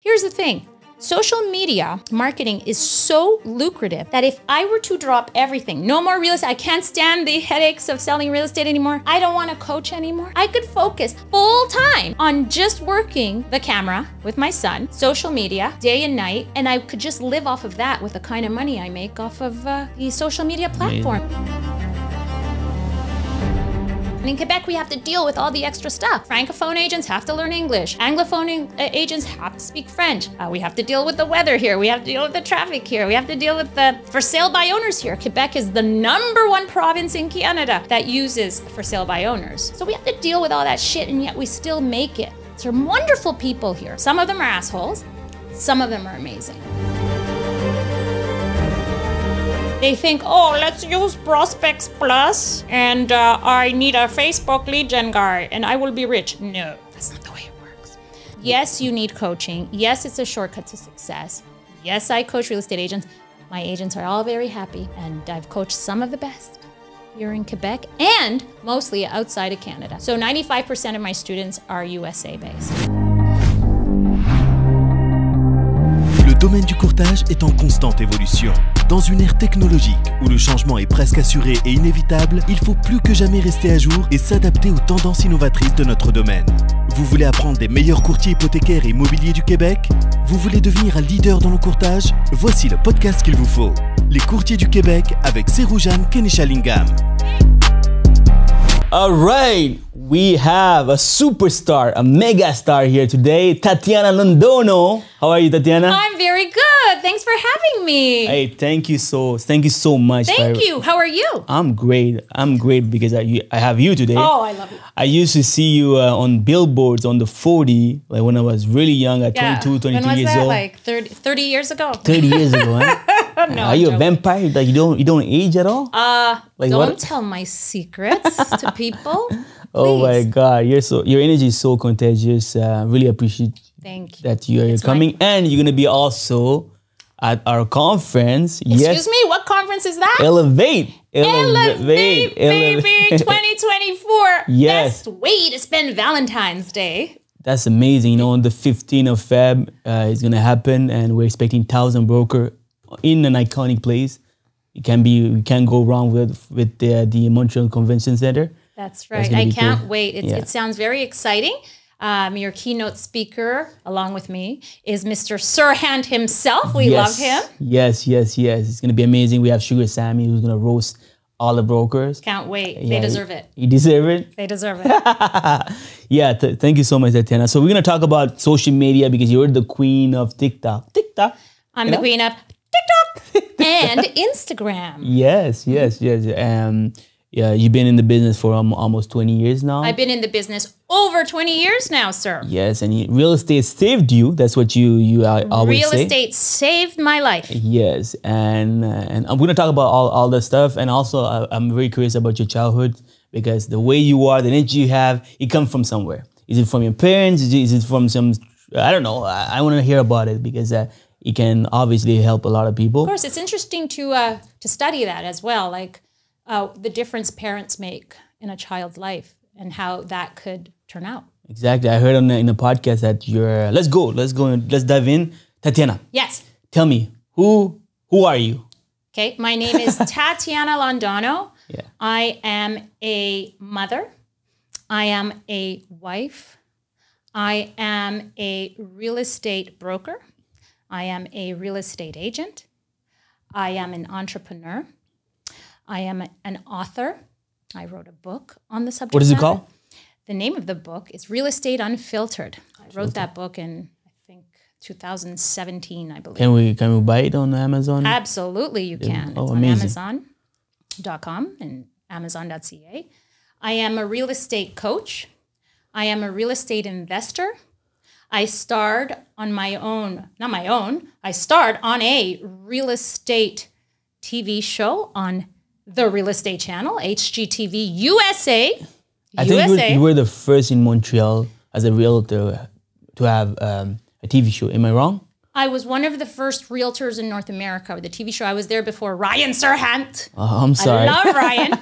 Here's the thing. Social media marketing is so lucrative that if I were to drop everything, no more real estate, I can't stand the headaches of selling real estate anymore, I don't want to coach anymore, I could focus full time on just working the camera with my son, social media, day and night, and I could just live off of that with the kind of money I make off of the social media platform. In Quebec, we have to deal with all the extra stuff. Francophone agents have to learn English. Anglophone agents have to speak French. We have to deal with the weather here. We have to deal with the traffic here. We have to deal with the for sale by owners here. Quebec is the #1 province in Canada that uses for sale by owners. So we have to deal with all that shit, and yet we still make it. There are wonderful people here. Some of them are assholes. Some of them are amazing. They think, oh, let's use Prospects Plus, and I need a Facebook lead gen guy, and I will be rich. No, that's not the way it works. Yes, you need coaching. Yes, it's a shortcut to success. Yes, I coach real estate agents. My agents are all very happy, and I've coached some of the best here in Quebec and mostly outside of Canada. So 95% of my students are USA-based. Le domaine du courtage est en constante évolution. Dans une ère technologique où le changement est presque assuré et inévitable, il faut plus que jamais rester à jour et s'adapter aux tendances innovatrices de notre domaine. Vous voulez apprendre des meilleurs courtiers hypothécaires et immobiliers du Québec? Vous voulez devenir un leader dans le courtage? Voici le podcast qu'il vous faut. Les courtiers du Québec avec Serhant Kenishalingam. All right, we have a superstar, a mega star here today, Tatiana Londono. How are you, Tatiana? I'm very good. Thanks for having me. Hey, thank you so much. Thank you. How are you? I'm great. I'm great because I have you today. Oh, I love you. I used to see you on billboards on the 40, like when I was really young, at 22, 23 when was years that? old. Like 30 years ago? 30 years ago, huh? No, are you a vampire? Like you don't age at all? Like don't what? tell my secrets to people. Oh my Please. God, your energy is so contagious. Really appreciate Thank you. that you're coming, and you're gonna be also at our conference. Excuse me, what conference is that? Elevate, baby, 2024. Yes. Best way to spend Valentine's Day. That's amazing. You know, on the 15th of Feb, it's gonna happen, and we're expecting 1,000 broker in an iconic place. You can't go wrong with the Montreal Convention Center. That's right. I can't wait. It sounds very exciting. Your keynote speaker, along with me, is Mr. Serhant himself. We love him. Yes. It's going to be amazing. We have Sugar Sammy, who's going to roast all the brokers. Can't wait. They deserve it. You deserve it? They deserve it. Yeah, thank you so much, Tatiana. So we're going to talk about social media because you're the queen of TikTok. I'm the queen of TikTok and Instagram. Yes. Yeah, you've been in the business for almost 20 years now. I've been in the business over 20 years now, sir. Yes, and real estate saved you. That's what you always say. Real estate saved my life. Yes, and I'm going to talk about all that stuff. And also, I'm very curious about your childhood because the way you are, the energy you have, it comes from somewhere. Is it from your parents? Is it from some, I don't know. I want to hear about it because it can obviously help a lot of people. Of course, it's interesting to study that as well. Like, the difference parents make in a child's life and how that could turn out. Exactly. I heard in the podcast that you're... Let's go and let's dive in. Tatiana. Yes. Tell me, who are you? Okay, my name is Tatiana Londono. Yeah. I am a mother. I am a wife. I am a real estate broker. I am a real estate agent. I am an entrepreneur. I am an author. I wrote a book on the subject. What is it matter. called? The name of the book is Real Estate Unfiltered. I wrote that book in, I think, 2017, I believe. Can we buy it on Amazon? Absolutely, you can. Oh, it's amazing. on Amazon.com and Amazon.ca. I am a real estate coach. I am a real estate investor. I starred on I starred on a real estate TV show on the Real Estate Channel, HGTV USA. I think you were the first in Montreal as a realtor to have a TV show. Am I wrong? I was one of the first realtors in North America with a TV show. I was there before Ryan Serhant. I'm sorry. I love Ryan.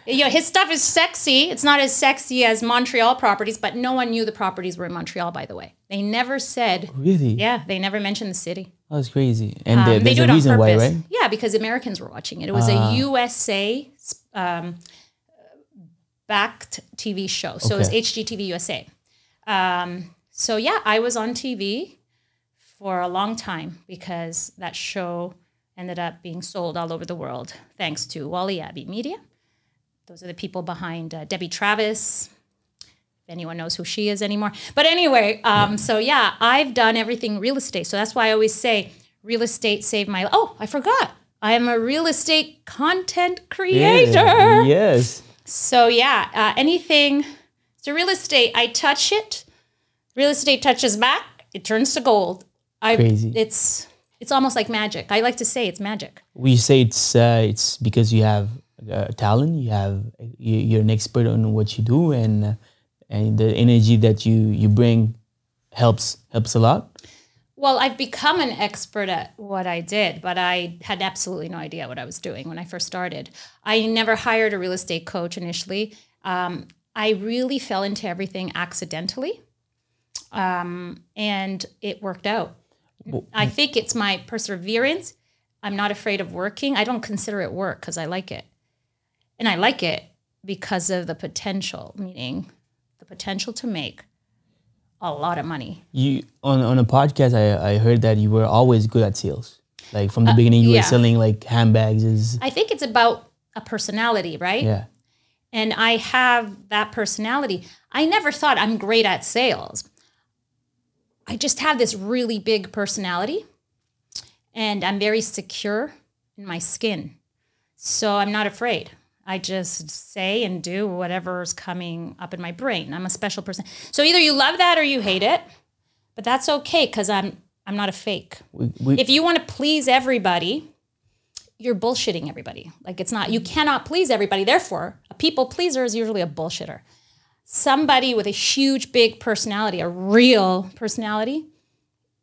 His stuff is sexy. It's not as sexy as Montreal properties, but no one knew the properties were in Montreal, by the way. They never said. Really? Yeah, they never mentioned the city. That's crazy. And They there's do a it on reason why, purpose. right? Yeah, because Americans were watching it. It was a USA backed TV show. So it was HGTV USA. So yeah, I was on TV for a long time because that show ended up being sold all over the world thanks to Wally Abbey Media. Those are the people behind Debbie Travis, if anyone knows who she is anymore. But anyway, so yeah, I've done everything real estate. So that's why I always say real estate saved my life. Oh, I forgot. I am a real estate content creator. Yeah, yes. So yeah, anything, so real estate, I touch it. Real estate touches back, it turns to gold. Crazy. It's almost like magic. I like to say it's magic. We say it's because you have talent, you're an expert on what you do, and the energy that you bring helps a lot. Well, I've become an expert at what I did, but I had absolutely no idea what I was doing when I first started. I never hired a real estate coach initially. I really fell into everything accidentally, and it worked out. I think it's my perseverance. I'm not afraid of working. I don't consider it work because I like it. And I like it because of the potential, meaning the potential to make a lot of money. You on a podcast, I heard that you were always good at sales. Like from the beginning, you were selling like handbags. I think it's about a personality, right? Yeah. And I have that personality. I never thought I'm great at sales. I just have this really big personality, and I'm very secure in my skin. So I'm not afraid. I just say and do whatever's coming up in my brain. I'm a special person. So either you love that or you hate it, but that's okay because I'm not a fake. If you want to please everybody, you're bullshitting everybody. Like it's not, you cannot please everybody. Therefore, a people pleaser is usually a bullshitter. Somebody with a huge, big personality, a real personality,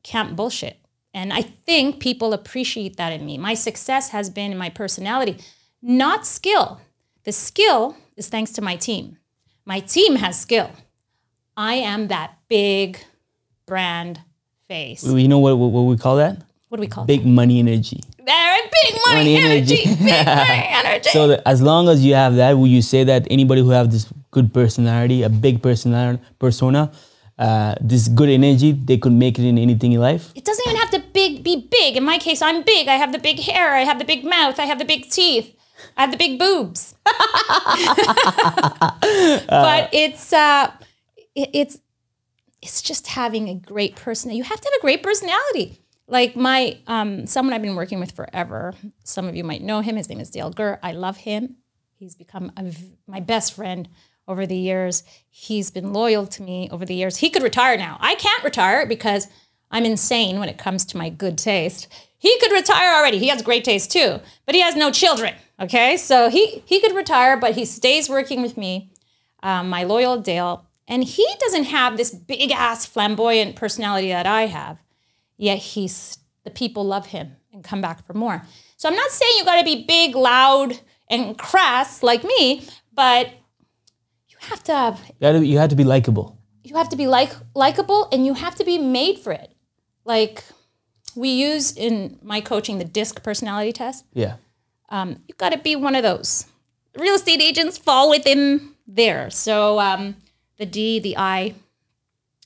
can't bullshit. And I think people appreciate that in me. My success has been in my personality, not skill. The skill is thanks to my team. My team has skill. I am that big brand face. You know what we call that? What do we call big money energy. Big money energy. Big money energy. So as long as you have that, will you say that anybody who have this good personality, a big persona, this good energy, they could make it in anything in life? It doesn't even have to be big. In my case, I'm big. I have the big hair. I have the big mouth. I have the big teeth. I have the big boobs. But it's just having a great personality. You have to have a great personality. Like my someone I've been working with forever. Some of you might know him. His name is Dale Gurr. I love him. He's become my best friend over the years. He's been loyal to me over the years. He could retire now. I can't retire because I'm insane when it comes to my good taste. He could retire already. He has great taste too, but he has no children, okay? So he could retire, but he stays working with me, my loyal Dale, and he doesn't have this big-ass flamboyant personality that I have, yet the people love him and come back for more. So I'm not saying you gotta be big, loud, and crass like me, but you have to You have to be likable. You have to be likable, and you have to be made for it. Like we use in my coaching the DISC personality test. Yeah. You got to be one of those. Real estate agents fall within there. So the D, the I.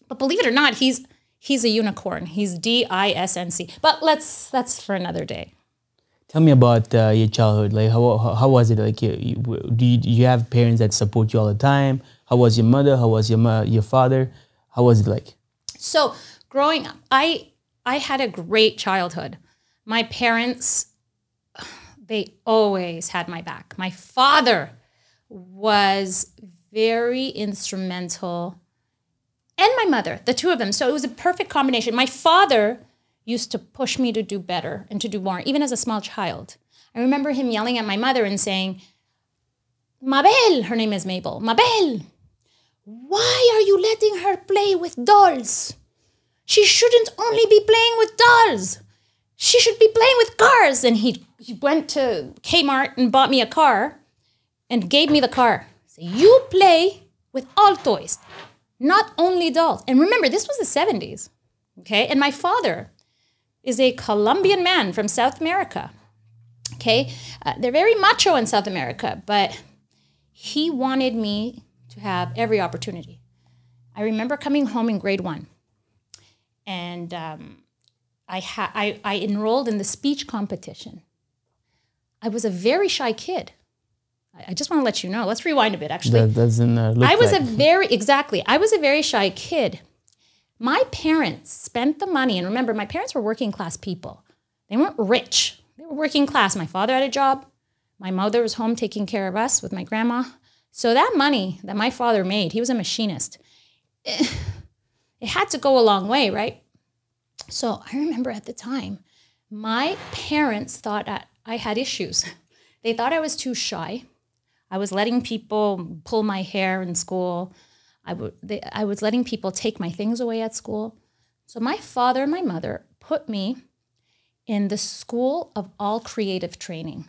But believe it or not, he's a unicorn. He's DISNC. But that's for another day. Tell me about your childhood. Like how was it? Like do you have parents that support you all the time? How was your mother? How was your father? How was it like? So growing up, I had a great childhood. My parents, they always had my back. My father was very instrumental, and my mother, the two of them. So it was a perfect combination. My father used to push me to do better and to do more, even as a small child. I remember him yelling at my mother and saying, Mabel, her name is Mabel, Mabel, why are you letting her play with dolls? She shouldn't only be playing with dolls. She should be playing with cars. And he went to Kmart and bought me a car. and gave me the car. So you play with all toys, not only dolls. And remember, this was the 70s, okay? And my father is a Colombian man from South America, okay? They're very macho in South America, but he wanted me to have every opportunity. I remember coming home in grade 1, and I enrolled in the speech competition. I was a very shy kid. I just want to let you know. Let's rewind a bit, actually. That doesn't look I was like. I was a very shy kid. My parents spent the money, and remember, my parents were working class people. They weren't rich. They were working class. My father had a job. My mother was home taking care of us with my grandma. So that money that my father made, he was a machinist. It had to go a long way, right? So I remember at the time, my parents thought I had issues. They thought I was too shy. I was letting people pull my hair in school. I was letting people take my things away at school. So my father and my mother put me in the School of All Creative Training.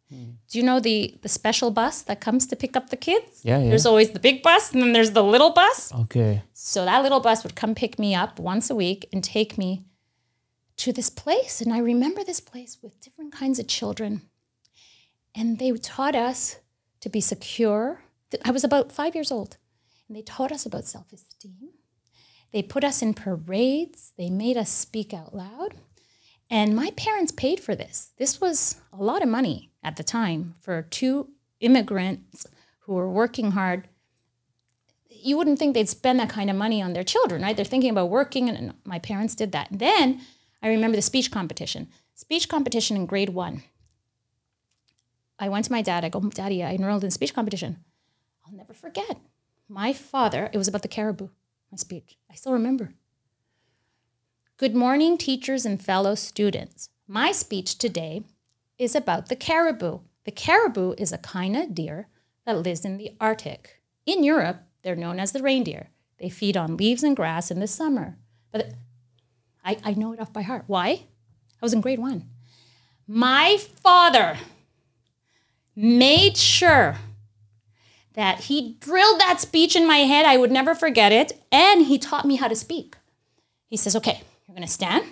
Do you know the special bus that comes to pick up the kids? Yeah. There's always the big bus, and then there's the little bus. Okay. So that little bus would come pick me up once a week and take me to this place. And I remember this place with different kinds of children. And they taught us to be secure. I was about 5 years old. And they taught us about self-esteem. They put us in parades. They made us speak out loud. And my parents paid for this. This was a lot of money at the time for 2 immigrants who were working hard. You wouldn't think they'd spend that kind of money on their children, right? They're thinking about working, and my parents did that. And then I remember the speech competition. Speech competition in grade 1. I went to my dad. I go, Daddy, I enrolled in the speech competition. I'll never forget. My father, it was about the caribou, my speech. I still remember. Good morning, teachers and fellow students. My speech today is about the caribou. The caribou is a kind of deer that lives in the Arctic. In Europe, they're known as the reindeer. They feed on leaves and grass in the summer. But I know it off by heart. Why? I was in grade 1. My father made sure that he drilled that speech in my head. I would never forget it. And he taught me how to speak. He says, okay, you're going to stand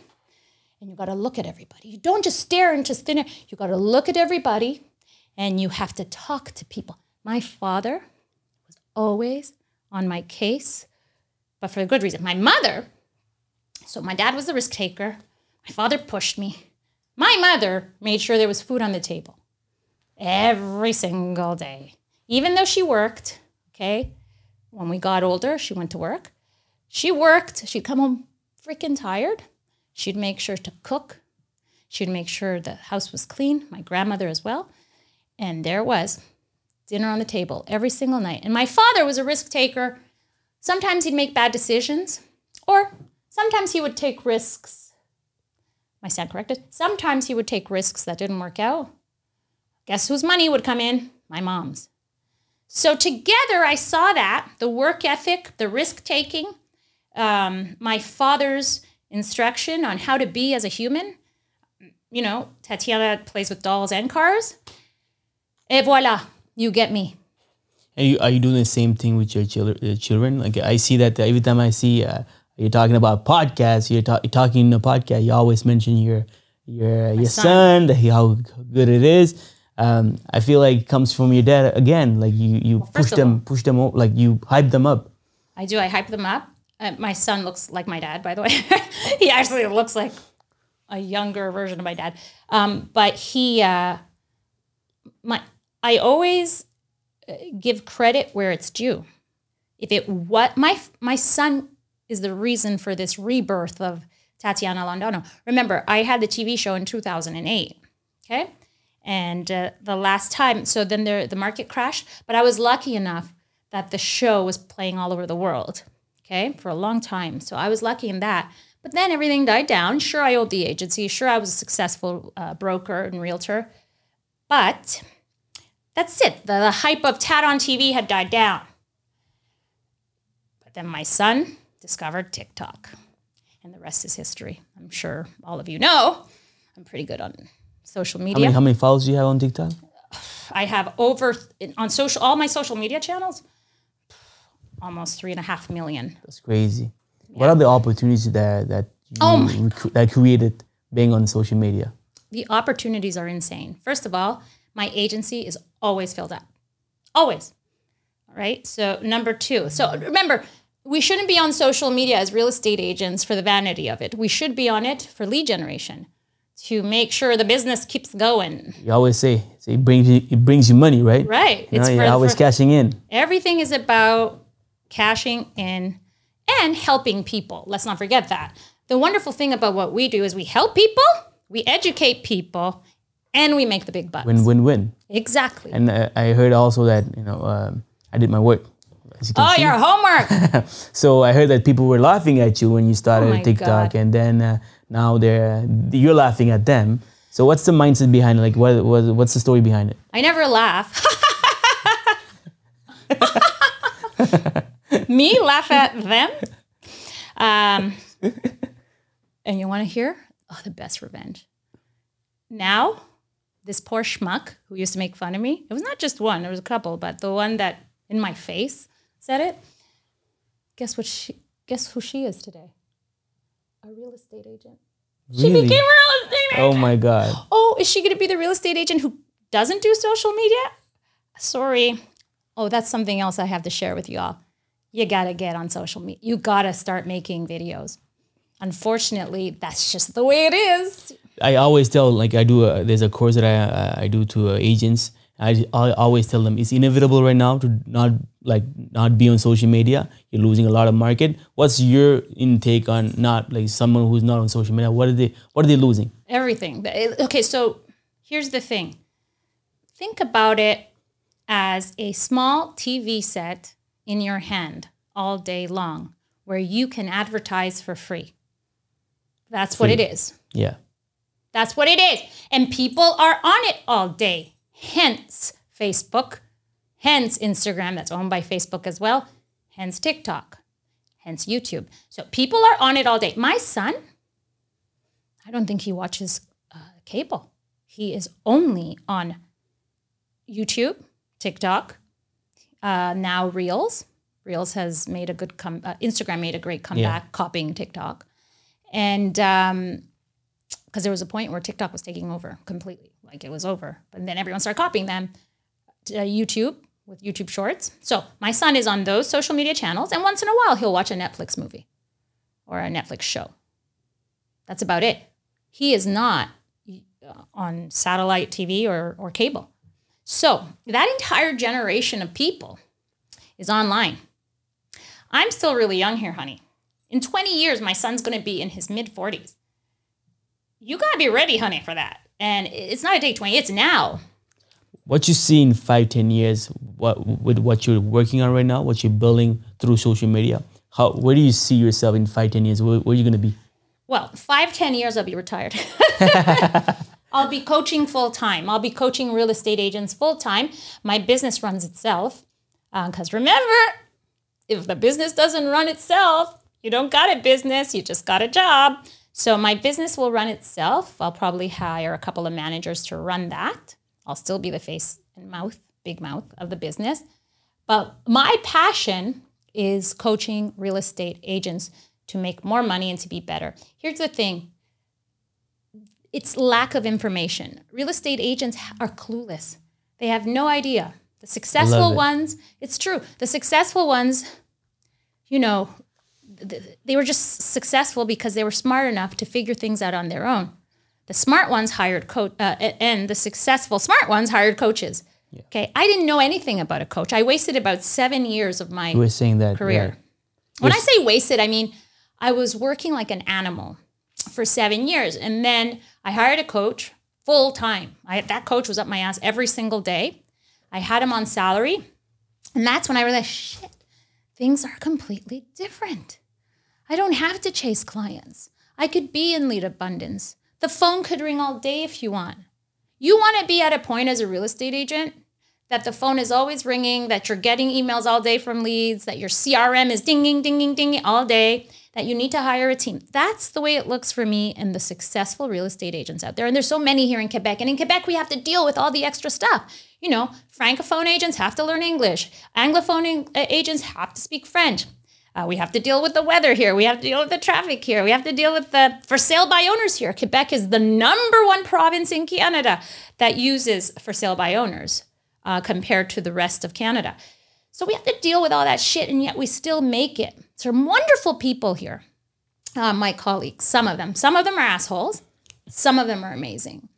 and you got to look at everybody. You don't just stare into thin air. You got to look at everybody and you have to talk to people. My father was always on my case, but for a good reason. My mother, so my dad was the risk taker. My father pushed me. My mother made sure there was food on the table every single day. Even though she worked, okay, when we got older, she went to work. She worked. She'd come home freaking tired. She'd make sure to cook. She'd make sure the house was clean, my grandmother as well. And there was dinner on the table every single night. And my father was a risk taker. Sometimes he'd make bad decisions, or sometimes he would take risks. Am I stand corrected? Sometimes he would take risks that didn't work out. Guess whose money would come in? My mom's. So together I saw that, the work ethic, the risk-taking, my father's instruction on how to be as a human. You know, Tatiana plays with dolls and cars. Et voilà, you get me. And are you doing the same thing with your children? Like I see that every time I see you're talking about podcasts, you're talking in a podcast, you always mention your son, how good it is. I feel like it comes from your dad again. Like you push them, like you hype them up. I do. I hype them up. My son looks like my dad, by the way. He actually looks like a younger version of my dad. But I always give credit where it's due. My son is the reason for this rebirth of Tatiana Londono. Remember, I had the TV show in 2008. Okay. And the last time, so then the market crashed, but I was lucky enough that the show was playing all over the world, okay, for a long time. So I was lucky in that. But then everything died down. Sure, I owed the agency. Sure, I was a successful broker and realtor. But that's it. The hype of Tat on TV had died down. But then my son discovered TikTok. And the rest is history. I'm sure all of you know I'm pretty good on social media. How many followers do you have on TikTok? I have all my social media channels, almost 3.5 million. That's crazy. Yeah. What are the opportunities that that created being on social media? The opportunities are insane. First of all, my agency is always filled up. Always. All right. So number 2. So remember, we shouldn't be on social media as real estate agents for the vanity of it. We should be on it for lead generation, to make sure the business keeps going. You always say it brings you money, right? Right. You're always cashing in. Everything is about cashing in and helping people. Let's not forget that. The wonderful thing about what we do is we help people, we educate people, and we make the big bucks. Win-win-win. Exactly. And I heard also that, I did my work. Your homework. So I heard that people were laughing at you when you started TikTok. God. And then now you're laughing at them. So what's the mindset behind it? Like, what's the story behind it? I never laugh. Me laugh at them. And you want to hear? Oh, the best revenge. Now, this poor schmuck who used to make fun of me, it was not just one, there was a couple, but the one that in my face said it, guess who she is today? A real estate agent. Really? She became a real estate agent. Oh my God. Oh, is she going to be the real estate agent who doesn't do social media? Sorry. Oh, that's something else I have to share with you all. You got to get on social media. You got to start making videos. Unfortunately, that's just the way it is. I always tell, like there's a course that I do to agents. I always tell them it's inevitable right now to not be on social media. You're losing a lot of market. What's your intake on not like someone who's not on social media? What are they losing? Everything. Okay, so here's the thing. Think about it as a small TV set in your hand all day long where you can advertise for free. That's what it is. Yeah. That's what it is. And people are on it all day. Hence Facebook, hence Instagram, that's owned by Facebook as well, hence TikTok, hence YouTube. So people are on it all day. My son, I don't think he watches cable. He is only on YouTube, TikTok, now Reels. Reels has made a good Instagram made a great comeback, copying TikTok. And because there was a point where TikTok was taking over completely, like it was over. But then everyone started copying them. YouTube with YouTube Shorts. So my son is on those social media channels, and once in a while he'll watch a Netflix movie or a Netflix show. That's about it. He is not on satellite TV or cable. So that entire generation of people is online. I'm still really young here, honey. In 20 years, my son's going to be in his mid-40s. You got to be ready, honey, for that. And it's not a day 20, it's now. What you see in 5-10 years, with what you're working on right now, what you're building through social media, where do you see yourself in 5-10 years? Where are you going to be? Well, 5-10 years, I'll be retired. I'll be coaching full-time. I'll be coaching real estate agents full-time. My business runs itself. Because remember, if the business doesn't run itself, you don't got a business, you just got a job. So my business will run itself. I'll probably hire a couple of managers to run that. I'll still be the face and mouth, big mouth of the business. But my passion is coaching real estate agents to make more money and to be better. Here's the thing. It's lack of information. Real estate agents are clueless. They have no idea. The successful ones, it's true. The successful ones, you know, they were just successful because they were smart enough to figure things out on their own. The smart ones hired and the successful smart ones hired coaches. Yeah. Okay, I didn't know anything about a coach. I wasted about 7 years of my career. When I say wasted, I mean I was working like an animal for 7 years, and then I hired a coach full time. That coach was up my ass every single day. I had him on salary, and that's when I realized, shit, things are completely different. I don't have to chase clients. I could be in lead abundance. The phone could ring all day if you want. You want to be at a point as a real estate agent that the phone is always ringing, that you're getting emails all day from leads, that your CRM is dinging, dinging, dinging all day, that you need to hire a team. That's the way it looks for me and the successful real estate agents out there. And there's so many here in Quebec. And in Quebec, we have to deal with all the extra stuff. You know, Francophone agents have to learn English. Anglophone agents have to speak French. We have to deal with the weather here. We have to deal with the traffic here. We have to deal with the for sale by owners here. Quebec is the #1 province in Canada that uses for sale by owners compared to the rest of Canada. So we have to deal with all that shit, and yet we still make it. Some wonderful people here, my colleagues, some of them. Some of them are assholes. Some of them are amazing.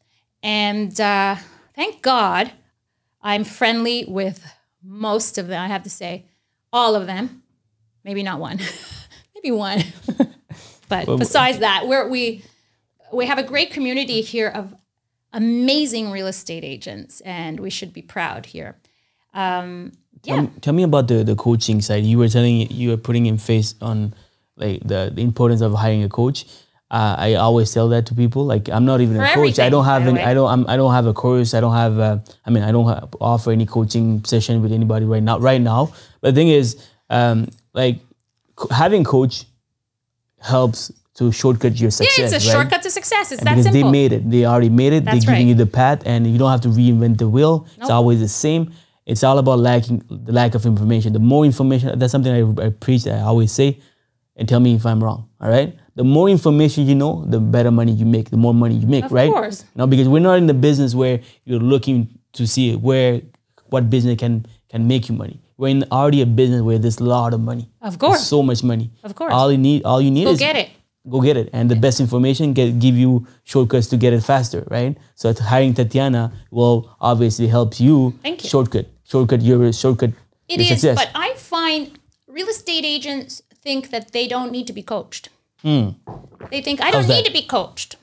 And thank God I'm friendly with most of them, I have to say. All of them. Maybe not one. Maybe one. But besides that, we have a great community here of amazing real estate agents, and we should be proud here. Tell me about the coaching side. You were putting in face on like the importance of hiring a coach. I always tell that to people. Like, I'm not even a coach. I don't have I don't have a course. I don't have I don't offer any coaching session with anybody right now. But the thing is, like, having coach helps to shortcut your success. Yeah, it's a shortcut to success. It's that because simple. they made it. They already made it. They're giving you the path, and you don't have to reinvent the wheel. Nope. It's always the same. It's all about the lack of information. The more information, that's something I preach, I always say, and tell me if I'm wrong, all right? The more information you know, the better money you make, the more money you make, right? Of course. You know, because we're not in the business where you're looking to see what business can make you money. We're in already a business where there's a lot of money. Of course. There's so much money. Of course. All you need is go get it. And the best information give you shortcuts to get it faster, right? So hiring Tatiana will obviously help you. Thank you. Shortcut your success. But I find real estate agents think that they don't need to be coached. They think, I don't need to be coached.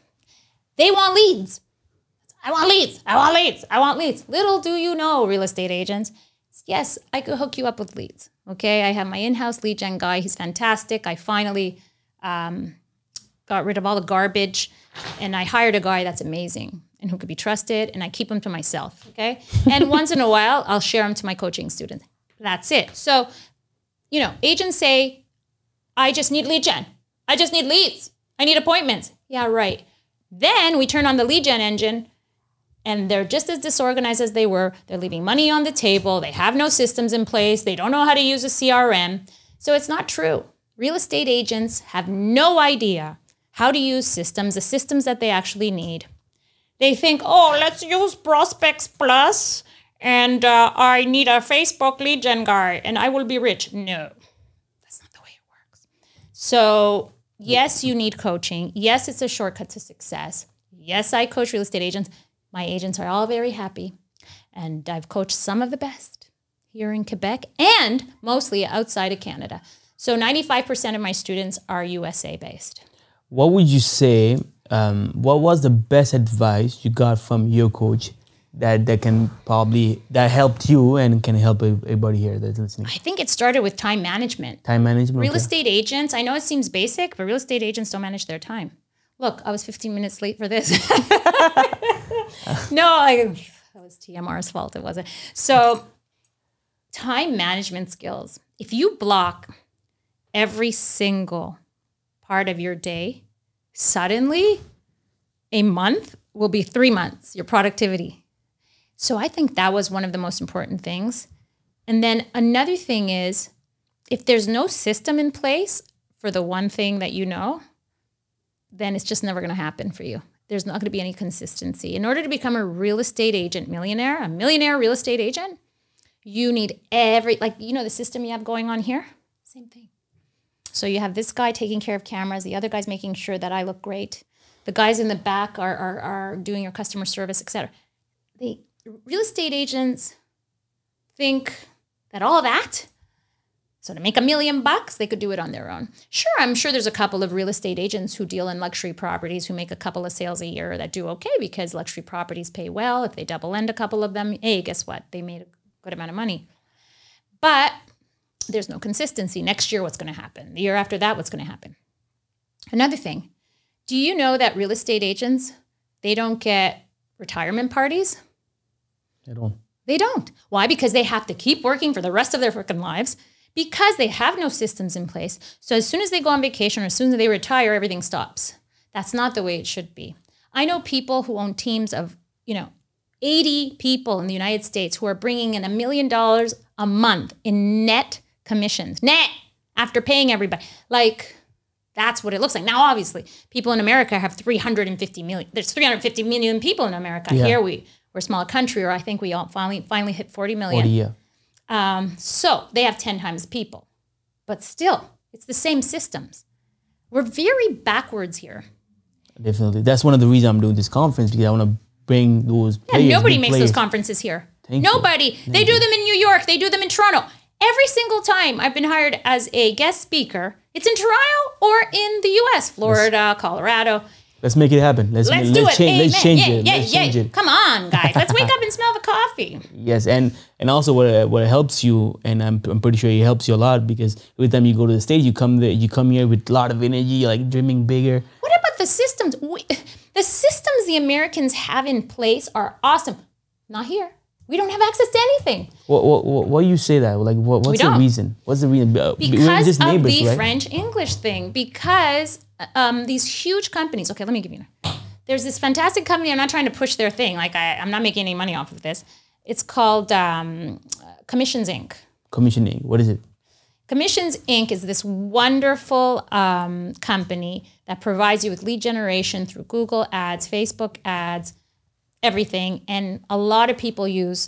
They want leads. I want leads. Little do you know, real estate agents. Yes, I could hook you up with leads. Okay, I have my in-house lead gen guy. He's fantastic. I finally got rid of all the garbage, and I hired a guy that's amazing and who could be trusted, and I keep him to myself, okay? And once in a while, I'll share him to my coaching students. That's it. So, you know, agents say, I just need lead gen. I just need leads. I need appointments. Yeah, right. Then we turn on the lead gen engine, and they're just as disorganized as they were. They're leaving money on the table. They have no systems in place. They don't know how to use a CRM. So it's not true. Real estate agents have no idea how to use systems, the systems that they actually need. They think, oh, let's use Prospects Plus, and I need a Facebook lead gen guy, and I will be rich. No, that's not the way it works. So yes, you need coaching. Yes, it's a shortcut to success. Yes, I coach real estate agents. My agents are all very happy, and I've coached some of the best here in Quebec and mostly outside of Canada. So 95% of my students are USA based. What would you say, what was the best advice you got from your coach that helped you and can help everybody here that's listening? I think it started with time management. Time management, Real estate agents, I know it seems basic, but real estate agents don't manage their time. Look, I was 15 minutes late for this. No, that was TMR's fault, it wasn't. So time management skills. If you block every single part of your day, suddenly a month will be 3 months, your productivity. So I think that was one of the most important things. And then another thing is, if there's no system in place for the one thing that you know, then it's just never going to happen for you. There's not going to be any consistency. In order to become a real estate agent millionaire, a millionaire real estate agent, you need the system you have going on here, same thing. So you have this guy taking care of cameras, the other guy's making sure that I look great. The guys in the back are doing your customer service, etc. The real estate agents think that all that, so to make $1 million, they could do it on their own. Sure, I'm sure there's a couple of real estate agents who deal in luxury properties who make a couple of sales a year that do okay because luxury properties pay well. If they double end a couple of them, hey, guess what? They made a good amount of money. But there's no consistency. Next year, what's going to happen? The year after that, what's going to happen? Another thing, do you know that real estate agents, they don't get retirement parties? They don't. They don't. Why? Because they have to keep working for the rest of their freaking lives because they have no systems in place. So as soon as they go on vacation or as soon as they retire, everything stops. That's not the way it should be. I know people who own teams of, 80 people in the United States who are bringing in $1 million a month in net commissions. Net! After paying everybody. Like, that's what it looks like. Now, obviously, people in America have 350 million. There's 350 million people in America. Yeah. Here, we're a small country, or I think we all finally hit 40 million. 40, yeah. So they have 10 times people. But still, it's the same systems. We're very backwards here. Definitely. That's one of the reasons I'm doing this conference, because I want to bring those players. Yeah, nobody makes players. those conferences here. Thank nobody. You. They do them in New York. They do them in Toronto. Every single time I've been hired as a guest speaker, it's in Toronto or in the U.S., Florida, Colorado. Let's make it happen. Let's do it. Let's change it. Yeah, Let's change it. Come on, guys. Let's wake up and smell the coffee. Yes, and also what helps you, and I'm pretty sure it helps you a lot, because every time you go to the States, you come here with a lot of energy, you're like dreaming bigger. What about the systems? The systems the Americans have in place are awesome. Not here. We don't have access to anything. Why you say that? Like, what's the reason? What's the reason? Because just of neighbors, the right? French-English thing. Because these huge companies. Okay, let me give you. There's this fantastic company. I'm not trying to push their thing. Like, I'm not making any money off of this. It's called Commissions Inc. Commission Inc. What is it? Commissions Inc. is this wonderful company that provides you with lead generation through Google ads, Facebook ads, everything. And a lot of people use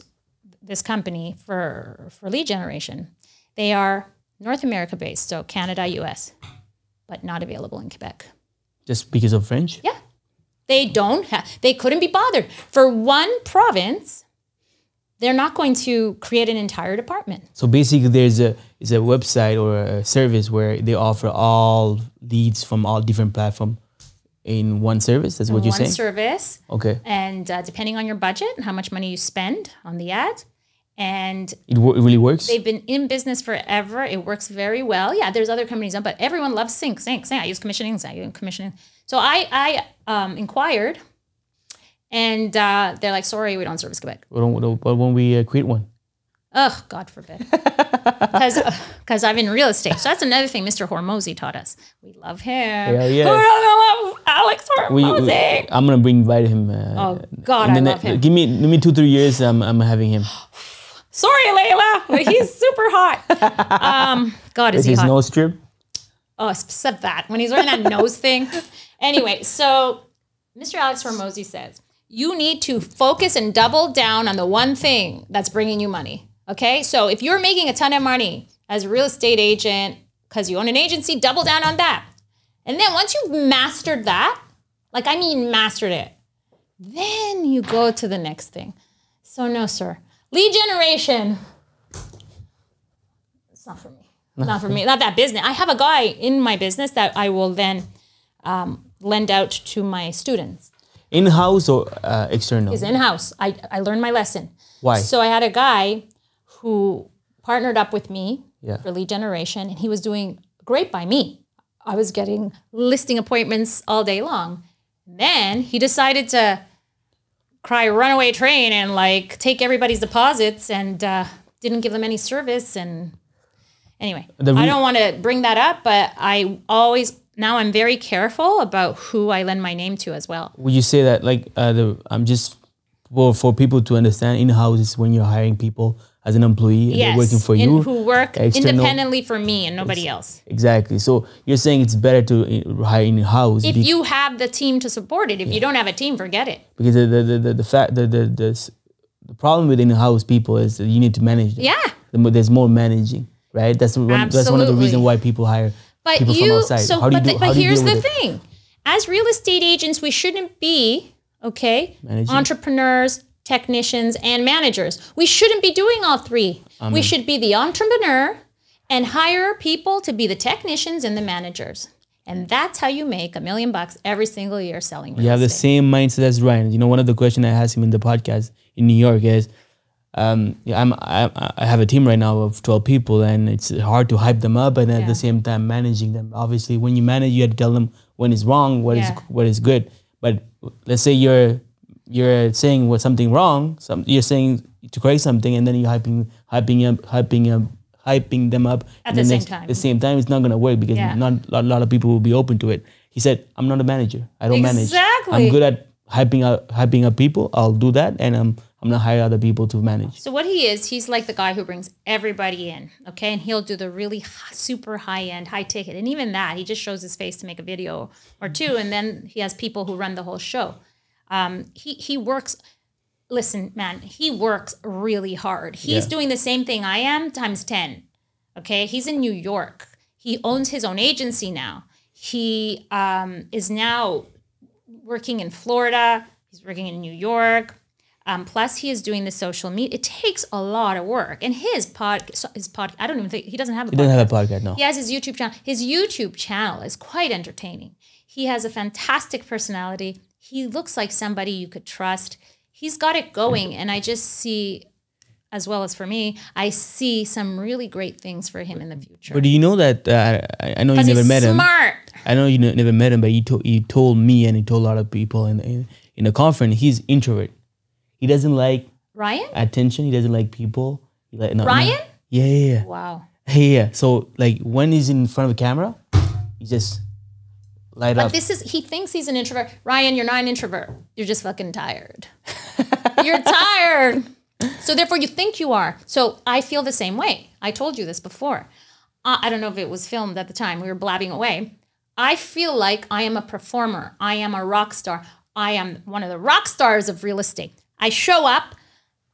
this company for lead generation. They are North America based, so Canada, US, but not available in Quebec. Just because of French? Yeah. They couldn't be bothered. For one province, they're not going to create an entire department. So basically there's a website or a service where they offer all leads from all different platforms in one service? That's what you're saying? One service. Okay. And depending on your budget and how much money you spend on the ad. And it really works? They've been in business forever. It works very well. Yeah, there's other companies, but everyone loves Sync. I use commissioning. So I inquired, and they're like, sorry, we don't service Quebec. Why don't we create one? Oh, God forbid. Because I'm in real estate. So that's another thing Mr. Hormozy taught us. We love him. Yeah, yeah. Who doesn't love Alex Hormozy? I'm going to invite him. Oh, God, I love him. Give me 2-3 years, I'm having him. Sorry, Layla. He's super hot. God, is he hot? His nose strip? Oh, except that. When he's wearing that nose thing. Anyway, so Mr. Alex Hormozy says, you need to focus and double down on the one thing that's bringing you money. Okay? So if you're making a ton of money as a real estate agent because you own an agency, double down on that. And then once you've mastered that, like I mean mastered it, then you go to the next thing. So no, sir. Lead generation. It's not for me. Not for me. Not that business. I have a guy in my business that I will then lend out to my students. In-house or external? He's in-house. I learned my lesson. Why? So I had a guy who partnered up with me Yeah. for lead generation, and he was doing great by me. I was getting listing appointments all day long. Then he decided to cry runaway train and like take everybody's deposits and didn't give them any service. And anyway, I don't want to bring that up, but now I'm very careful about who I lend my name to as well. Would you say that like I'm just for people to understand, in-house is when you're hiring people as an employee and they're working for you, who work independently for me and nobody else. Exactly. So you're saying it's better to hire in-house if you have the team to support it. If you don't have a team, forget it. Because the problem with in-house people is that you need to manage them. Yeah. There's more managing, right? That's one of the reasons why people hire people from outside. But here's the thing. As real estate agents, we shouldn't be, entrepreneurs, technicians, and managers. We shouldn't be doing all three. Amen. We should be the entrepreneur and hire people to be the technicians and the managers. And that's how you make $1 million every single year selling real estate. You have the same mindset as Ryan. You know, one of the questions I asked him in the podcast in New York is, I have a team right now of 12 people, and it's hard to hype them up and at the same time managing them. Obviously, when you manage, you have to tell them when is wrong, what is good. But let's say you're saying something wrong. You're saying to correct something, and then you're hyping hyping them up at the same time. At the same time, it's not going to work because not a lot of people will be open to it. He said, I'm not a manager. I don't manage. I'm good at hyping up people. I'll do that, and I'm gonna hire other people to manage. So what he is, he's like the guy who brings everybody in, okay? And he'll do the really super high-end, high-ticket. And even that, he just shows his face to make a video or two, and then he has people who run the whole show. He works, listen, man, he works really hard. He's doing the same thing I am times 10, okay? He's in New York. He owns his own agency now. He is now working in Florida. He's working in New York. Plus, he is doing the social media. It takes a lot of work. And his podcast, I don't even think, he doesn't have a podcast. He doesn't have a podcast, no. He has his YouTube channel. His YouTube channel is quite entertaining. He has a fantastic personality. He looks like somebody you could trust. He's got it going. And I just see, as well as for me, I see some really great things for him in the future. But do you know that, I know you never met him. Smart. I know you never met him, but he told me and he told a lot of people in the conference, he's introvert. He doesn't like Ryan? attention. He doesn't like people. He like, Ryan? Yeah. Wow. Yeah. So like when he's in front of a camera, he just light up. But he thinks he's an introvert. Ryan, you're not an introvert. You're just fucking tired. You're tired. So therefore you think you are. So I feel the same way. I told you this before. I don't know if it was filmed at the time. We were blabbing away. I feel like I am a performer. I am a rock star. I am one of the rock stars of real estate. I show up,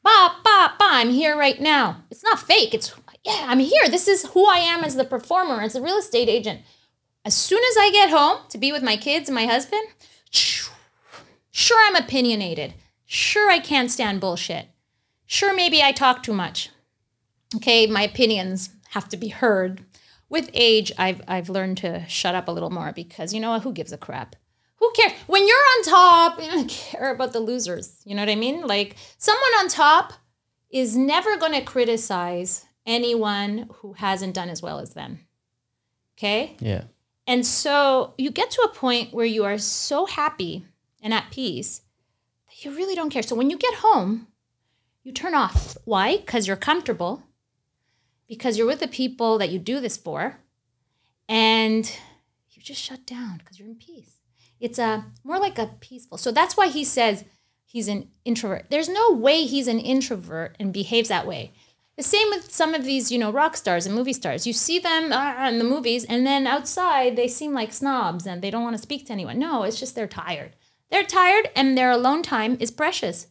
I'm here right now. It's not fake. I'm here. This is who I am as the performer, as a real estate agent. As soon as I get home to be with my kids and my husband, sure, I'm opinionated. Sure, I can't stand bullshit. Sure, maybe I talk too much. Okay, my opinions have to be heard. With age, I've learned to shut up a little more because, you know what, who gives a crap? Who cares? When you're on top, you don't care about the losers. You know what I mean? Like, someone on top is never going to criticize anyone who hasn't done as well as them. Okay? Yeah. And so you get to a point where you are so happy and at peace that you really don't care. So when you get home, you turn off. Why? Because you're comfortable. Because you're with the people that you do this for. And you just shut down because you're in peace. It's more like a peaceful. So that's why he says he's an introvert. There's no way he's an introvert and behaves that way. The same with some of these, rock stars and movie stars. You see them in the movies, and then outside they seem like snobs and they don't want to speak to anyone. No, it's just they're tired. They're tired, and their alone time is precious.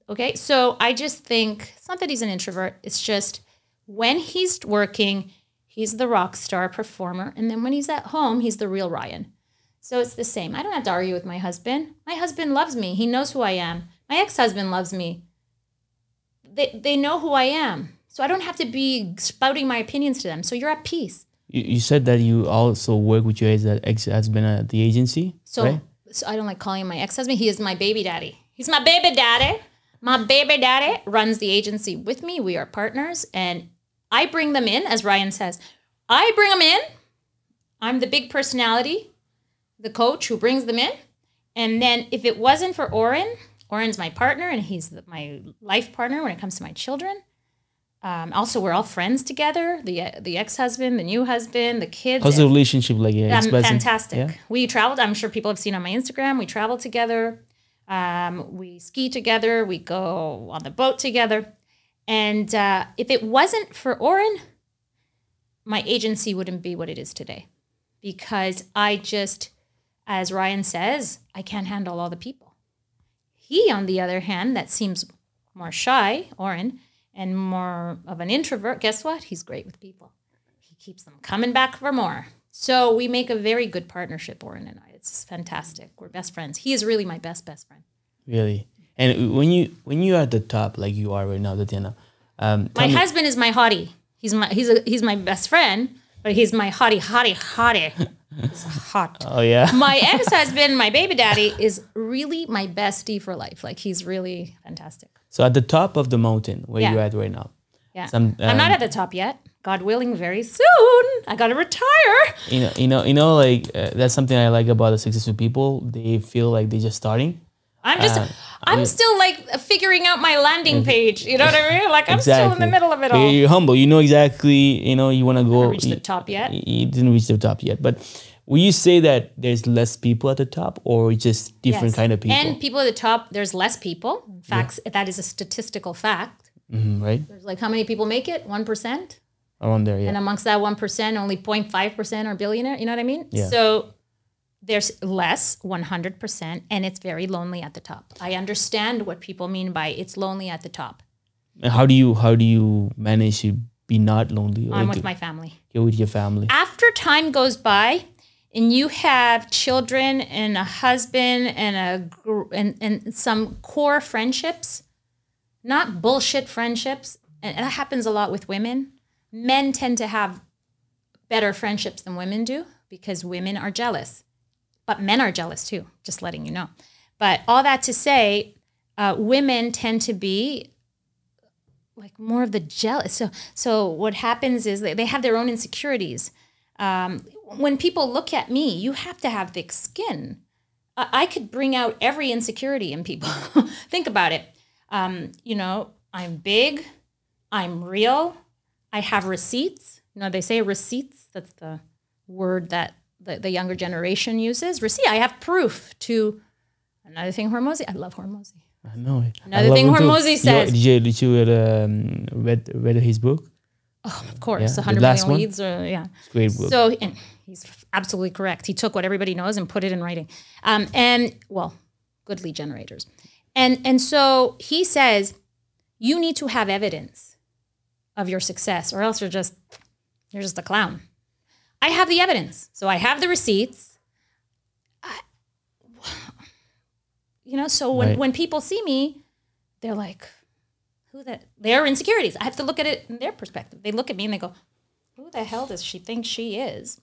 Okay, so I just think it's not that he's an introvert. It's just when he's working, he's the rock star performer, and then when he's at home, he's the real Ryan. So it's the same. I don't have to argue with my husband. My husband loves me. He knows who I am. My ex-husband loves me. They know who I am. So I don't have to be spouting my opinions to them. So you're at peace. You said that you also work with your ex-husband at the agency, right? So I don't like calling him my ex-husband. He is my baby daddy. He's my baby daddy. My baby daddy runs the agency with me. We are partners. And I bring them in, as Ryan says. I bring them in. I'm the big personality, the coach who brings them in. And then if it wasn't for Oren's my partner, and he's my life partner when it comes to my children. Also, we're all friends together. The ex-husband, the new husband, the kids. How's the relationship like? Fantastic. Yeah? We traveled. I'm sure people have seen on my Instagram. We travel together. We ski together. We go on the boat together. And if it wasn't for Oren, my agency wouldn't be what it is today. Because I just, as Ryan says, I can't handle all the people. He, on the other hand, that seems more shy, Oren, and more of an introvert, guess what? He's great with people. He keeps them coming back for more. So we make a very good partnership, Oren and I. It's fantastic. We're best friends. He is really my best friend. Really? And when you're at the top, like you are right now, Tatiana. My husband is my hottie. He's my best friend, but he's my hottie. He's hot. Oh, yeah? My ex-husband, my baby daddy, is really my bestie for life. Like, he's really fantastic. So at the top of the mountain, where you're at right now. Yeah. I'm not at the top yet. God willing, very soon. I got to retire. Like, that's something I like about the successful people. They feel like they're just starting. I'm still like figuring out my landing page. You know what I mean? Like I'm still in the middle of it all. You're humble. You know exactly, you want to go. Reach the top yet? You didn't reach the top yet. But will you say that there's less people at the top or just different kind of people? And people at the top, there's less people. In fact, that is a statistical fact. Right. There's like how many people make it? 1%? Around there, yeah. And amongst that 1%, only 0.5% are billionaire. You know what I mean? Yeah. So there's less, 100%, and it's very lonely at the top. I understand what people mean by it's lonely at the top. And how do you manage to be not lonely? I'm with my family. You're with your family. After time goes by, and you have children and a husband and some core friendships, not bullshit friendships, and that happens a lot with women. Men tend to have better friendships than women do because women are jealous. But men are jealous too, just letting you know. But all that to say, women tend to be like more of the jealous. So what happens is they have their own insecurities. When people look at me, you have to have thick skin. I could bring out every insecurity in people. Think about it. I'm big, I'm real, I have receipts. They say receipts, that's the word that the younger generation uses. Receipt, I have proof to another thing Hormozi. I love Hormozi. I know it. Another thing Hormozi says. Did you read his book? Oh, of course. Yeah, 100 Million Leads. It's a great book. So, and he's absolutely correct. He took what everybody knows and put it in writing. Good lead generators. And so he says, you need to have evidence of your success or else you're just a clown. I have the evidence. So I have the receipts. So when people see me, they're like, their insecurities. I have to look at it in their perspective. They look at me and they go, who the hell does she think she is?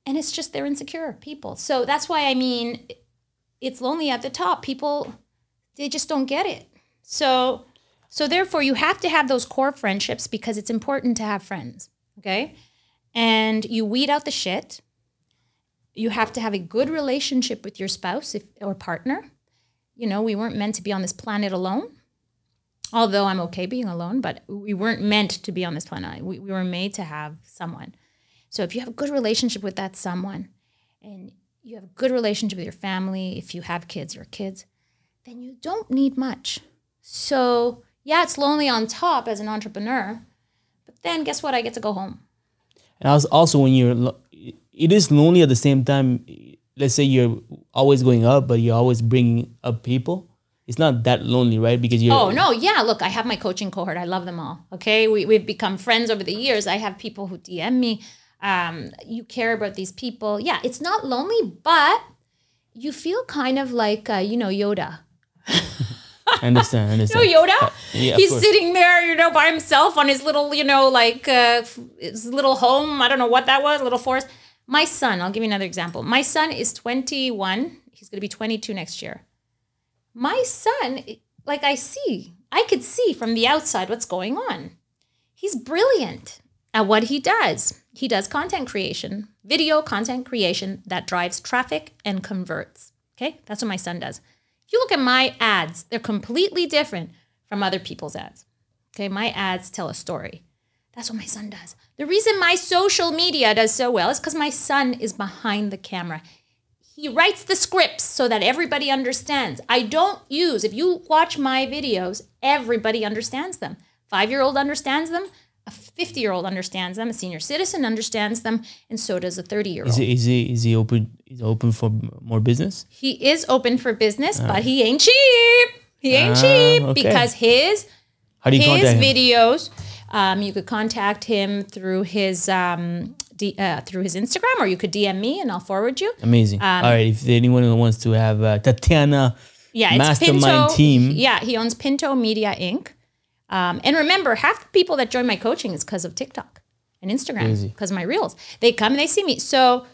And it's just they're insecure people. So that's why it's lonely at the top. People, they just don't get it. So therefore you have to have those core friendships because it's important to have friends, okay? And you weed out the shit. You have to have a good relationship with your spouse or partner. We weren't meant to be on this planet alone. Although I'm okay being alone, but we weren't meant to be on this planet. We were made to have someone. So if you have a good relationship with that someone and you have a good relationship with your family, if you have kids or kids, then you don't need much. So yeah, it's lonely on top as an entrepreneur, but then guess what? I get to go home. And also it is lonely at the same time. Let's say you're always going up, but you're always bringing up people. It's not that lonely, right? Because you're... Oh, no. Yeah, look, I have my coaching cohort. I love them all, okay? We've become friends over the years. I have people who DM me. You care about these people. Yeah, it's not lonely, but you feel kind of like, Yoda. I understand. Yoda? Yeah, he's sitting there, by himself on his little, his little home. I don't know what that was, a little forest. My son, I'll give you another example. My son is 21. He's going to be 22 next year. My son, I could see from the outside what's going on. He's brilliant at what he does. He does content creation, video content creation that drives traffic and converts. Okay, that's what my son does. If you look at my ads, they're completely different from other people's ads. Okay, my ads tell a story. That's what my son does. The reason my social media does so well is because my son is behind the camera. He writes the scripts so that everybody understands. If you watch my videos, everybody understands them. 5-year-old understands them. A 50-year-old understands them. A senior citizen understands them. And so does a 30-year-old. Is he open for more business? He is open for business, but he ain't cheap. He ain't cheap because his videos, you could contact him through his Instagram, or you could DM me and I'll forward you. Amazing. All right, if anyone wants to have Tatiana mastermind team. Yeah, he owns Pinto Media Inc. And remember, half the people that join my coaching is because of TikTok and Instagram, because of my reels. They come and they see me. So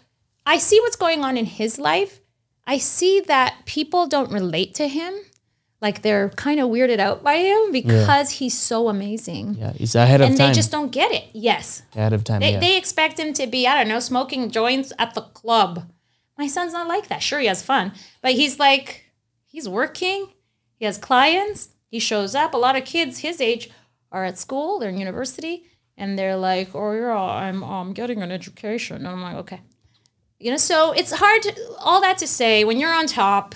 I see what's going on in his life. I see that people don't relate to him. Like they're kind of weirded out by him because he's so amazing. Yeah, he's ahead of time. And they just don't get it. Yes. Ahead of time, They expect him to be, smoking joints at the club. My son's not like that. Sure, he has fun. But he's He's working. He has clients. He shows up. A lot of kids his age are at school. They're in university. And they're like, oh, yeah, I'm getting an education. And I'm like, okay. You know, so it's hard to, all that to say, when you're on top,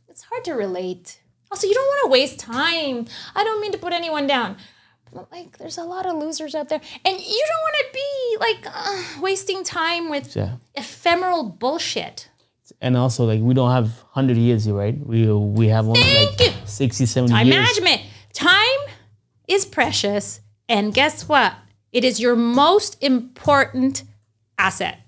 it's hard to relate. Also, you don't want to waste time. I don't mean to put anyone down. But, like, there's a lot of losers out there. And you don't want to be, like, wasting time with ephemeral bullshit. And also, like, we don't have 100 years here, right? We have only, like, 60, 70 Time years. management. Time is precious. And guess what? It is your most important asset.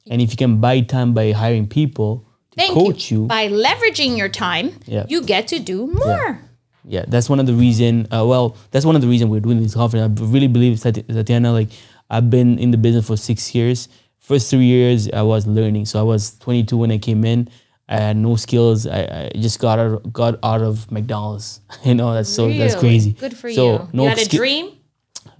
And if you can buy time by hiring people to coach you. By leveraging your time, you get to do more. Yeah, that's one of the reason. That's one of the reasons we're doing this conference. I really believe, Tatiana, like, I've been in the business for 6 years. First 3 years, I was learning. So I was 22 when I came in. I had no skills. I just got out of McDonald's. You know, that's crazy. Good for you. You had a dream?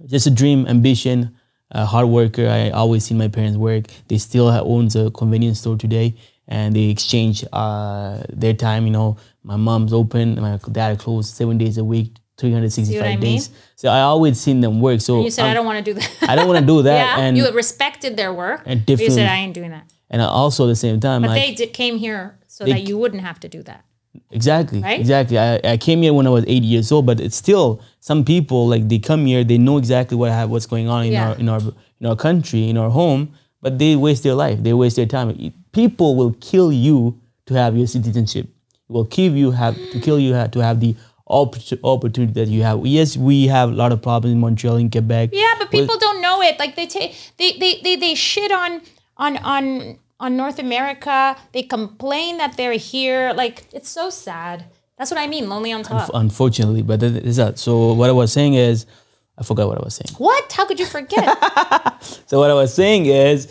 Just a dream, ambition, hard worker. I always seen my parents work. They still owns a convenience store today, and they exchange their time. You know, my mom's open, my dad closed 7 days a week, 365 days. So I always seen them work. So and you said, I don't want to do that. I don't want to do that. And you respected their work. And definitely, you said, I ain't doing that. And also at the same time, but they came here so that you wouldn't have to do that. Exactly, right? Exactly. I came here when I was 8 years old, but it's still some people, like, they come here, they know exactly what's going on in our country, in our home, but they waste their life, they waste their time. People will kill you to have your citizenship. Will kill you to have the opportunity that you have. Yes, we have a lot of problems in Montreal, in Quebec. Yeah, but people don't know it. Like they shit on North America. They complain that they're here. Like, it's so sad. That's what I mean, lonely on top. Unfortunately, but that is that. So what I was saying is, I forgot what I was saying. What? How could you forget? So what I was saying is,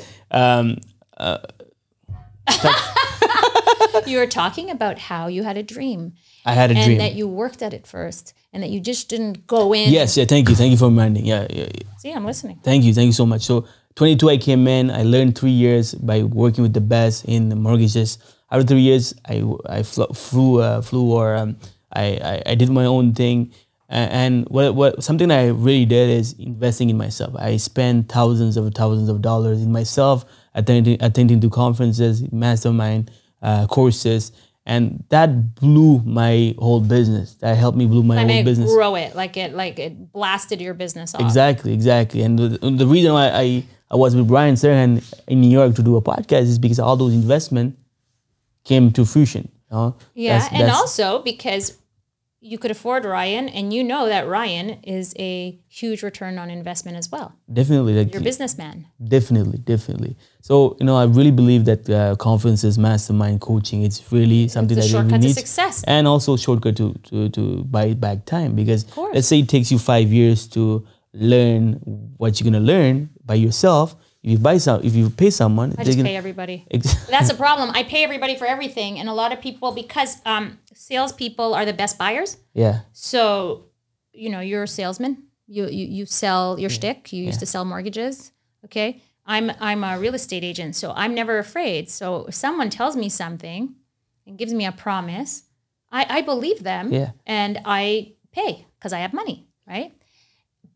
you were talking about how you had a dream. I had a dream. And that you worked at it first, and that you just didn't go in. Yes, thank you for reminding. Yeah. See, I'm listening. Thank you so much. So 22, I came in. I learned 3 years by working with the best in the mortgages. After 3 years, I did my own thing. And what something I really did is investing in myself. I spent thousands of dollars in myself, attending to conferences, mastermind courses, and that blew my whole business. That helped me blow my whole business. Grow it, like it blasted your business off. Exactly. And the reason why I was with Ryan Serhant in New York to do a podcast is because all those investments came to fruition. You know? Yeah, and also because you could afford Ryan, and you know that Ryan is a huge return on investment as well. Definitely. You're a businessman. Definitely. So, you know, I really believe that conferences, mastermind coaching, it's really something that shortcut we need. to success. And also shortcut to buy back time. Because let's say it takes you 5 years to learn what you're going to learn by yourself. If you pay someone, I just pay everybody. That's the problem. I pay everybody for everything, and a lot of people, because salespeople are the best buyers. Yeah. So, you know, you're a salesman. You sell your shtick. You used to sell mortgages. Okay. I'm a real estate agent, so I'm never afraid. So if someone tells me something and gives me a promise, I believe them. Yeah. And I pay because I have money, right?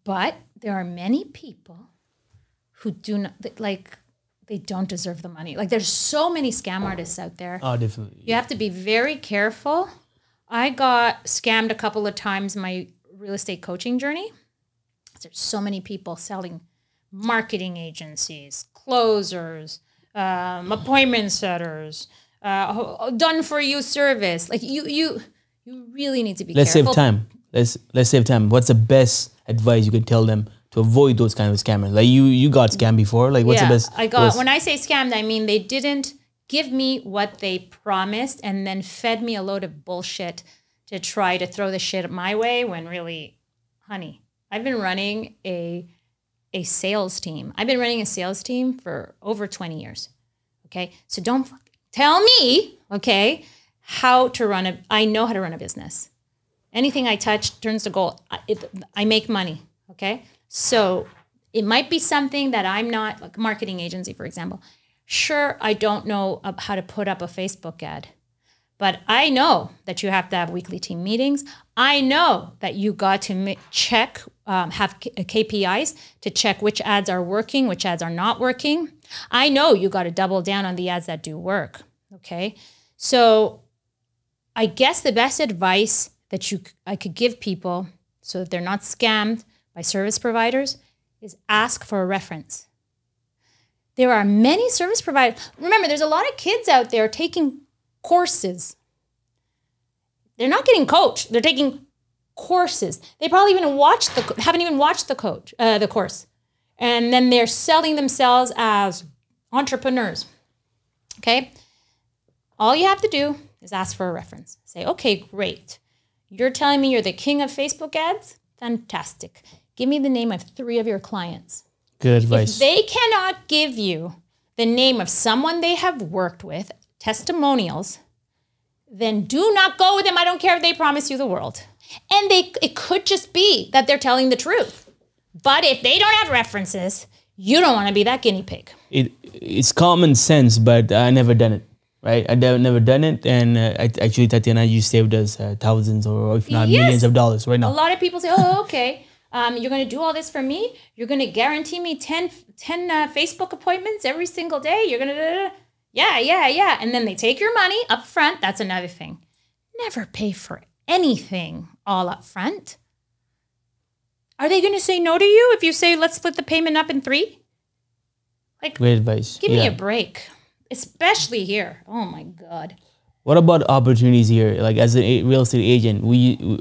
But there are many people who do not, like, they don't deserve the money. Like, there's so many scam artists out there. Oh, definitely. You have to be very careful. I got scammed a couple of times in my real estate coaching journey. There's so many people selling marketing agencies, closers, appointment setters, done for you service. Like, you really need to be careful. Save time. Let's save time. What's the best advice you could tell them to avoid those kind of scammers? Like, you got scammed before. Like, what's the best? When I say scammed, I mean they didn't give me what they promised and then fed me a load of bullshit to try to throw the shit my way, when really, honey, I've been running a sales team. I've been running a sales team for over 20 years. Okay. So don't tell me, okay, I know how to run a business. Anything I touch turns to gold. I make money. Okay. So it might be something that I'm not, like a marketing agency, for example. Sure, I don't know how to put up a Facebook ad, But I know that you have to have weekly team meetings. I know that you got to check, have KPIs to check which ads are working, which ads are not working. I know you got to double down on the ads that do work, okay? So I guess the best advice that I could give people so that they're not scammed by service providers is ask for a reference. There are many service providers. Remember, there's a lot of kids out there taking courses. They're not getting coached. They're taking courses. They probably haven't even watched the course. And then they're selling themselves as entrepreneurs. Okay? All you have to do is ask for a reference. Say, okay, great. You're telling me you're the king of Facebook ads? Fantastic. Give me the name of 3 of your clients. Good advice. If they cannot give you the name of someone they have worked with, testimonials, then do not go with them. I don't care if they promise you the world. And it could just be that they're telling the truth. But if they don't have references, you don't want to be that guinea pig. It's common sense, but I never done it, right? I never done it. And actually, Tatiana, you saved us thousands or if not millions of dollars right now. A lot of people say, oh, okay. You're going to do all this for me. You're going to guarantee me 10 Facebook appointments every single day. You're going to, yeah. And then they take your money up front. That's another thing. Never pay for anything all up front. Are they going to say no to you if you say, let's split the payment up in 3? Like, great advice. Give me a break, especially here. Oh my God. What about opportunities here? Like as a real estate agent,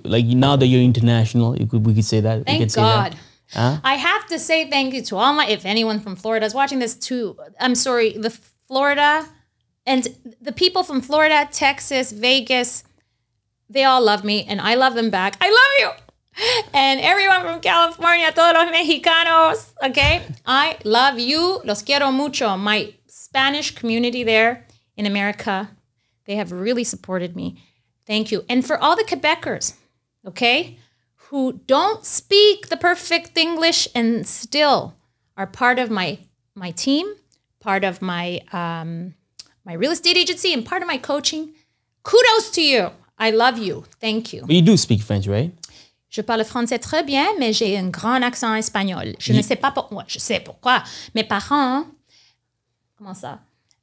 like now that you're international, we could say that. Thank God. Huh? I have to say thank you to all if anyone from Florida is watching this too. I'm sorry, the Florida and the people from Florida, Texas, Vegas, they all love me and I love them back. I love you. And everyone from California, todos los mexicanos, okay? I love you. Los quiero mucho. My Spanish community there in America, they have really supported me. Thank you. And for all the Quebecers, okay, who don't speak the perfect English and still are part of my team, part of my my real estate agency, and part of my coaching, kudos to you. I love you. Thank you. But you do speak French, right? Je parle français très bien, mais j'ai un grand accent espagnol. Je ne sais pas pourquoi. Je sais pourquoi. Mes parents, comment ça?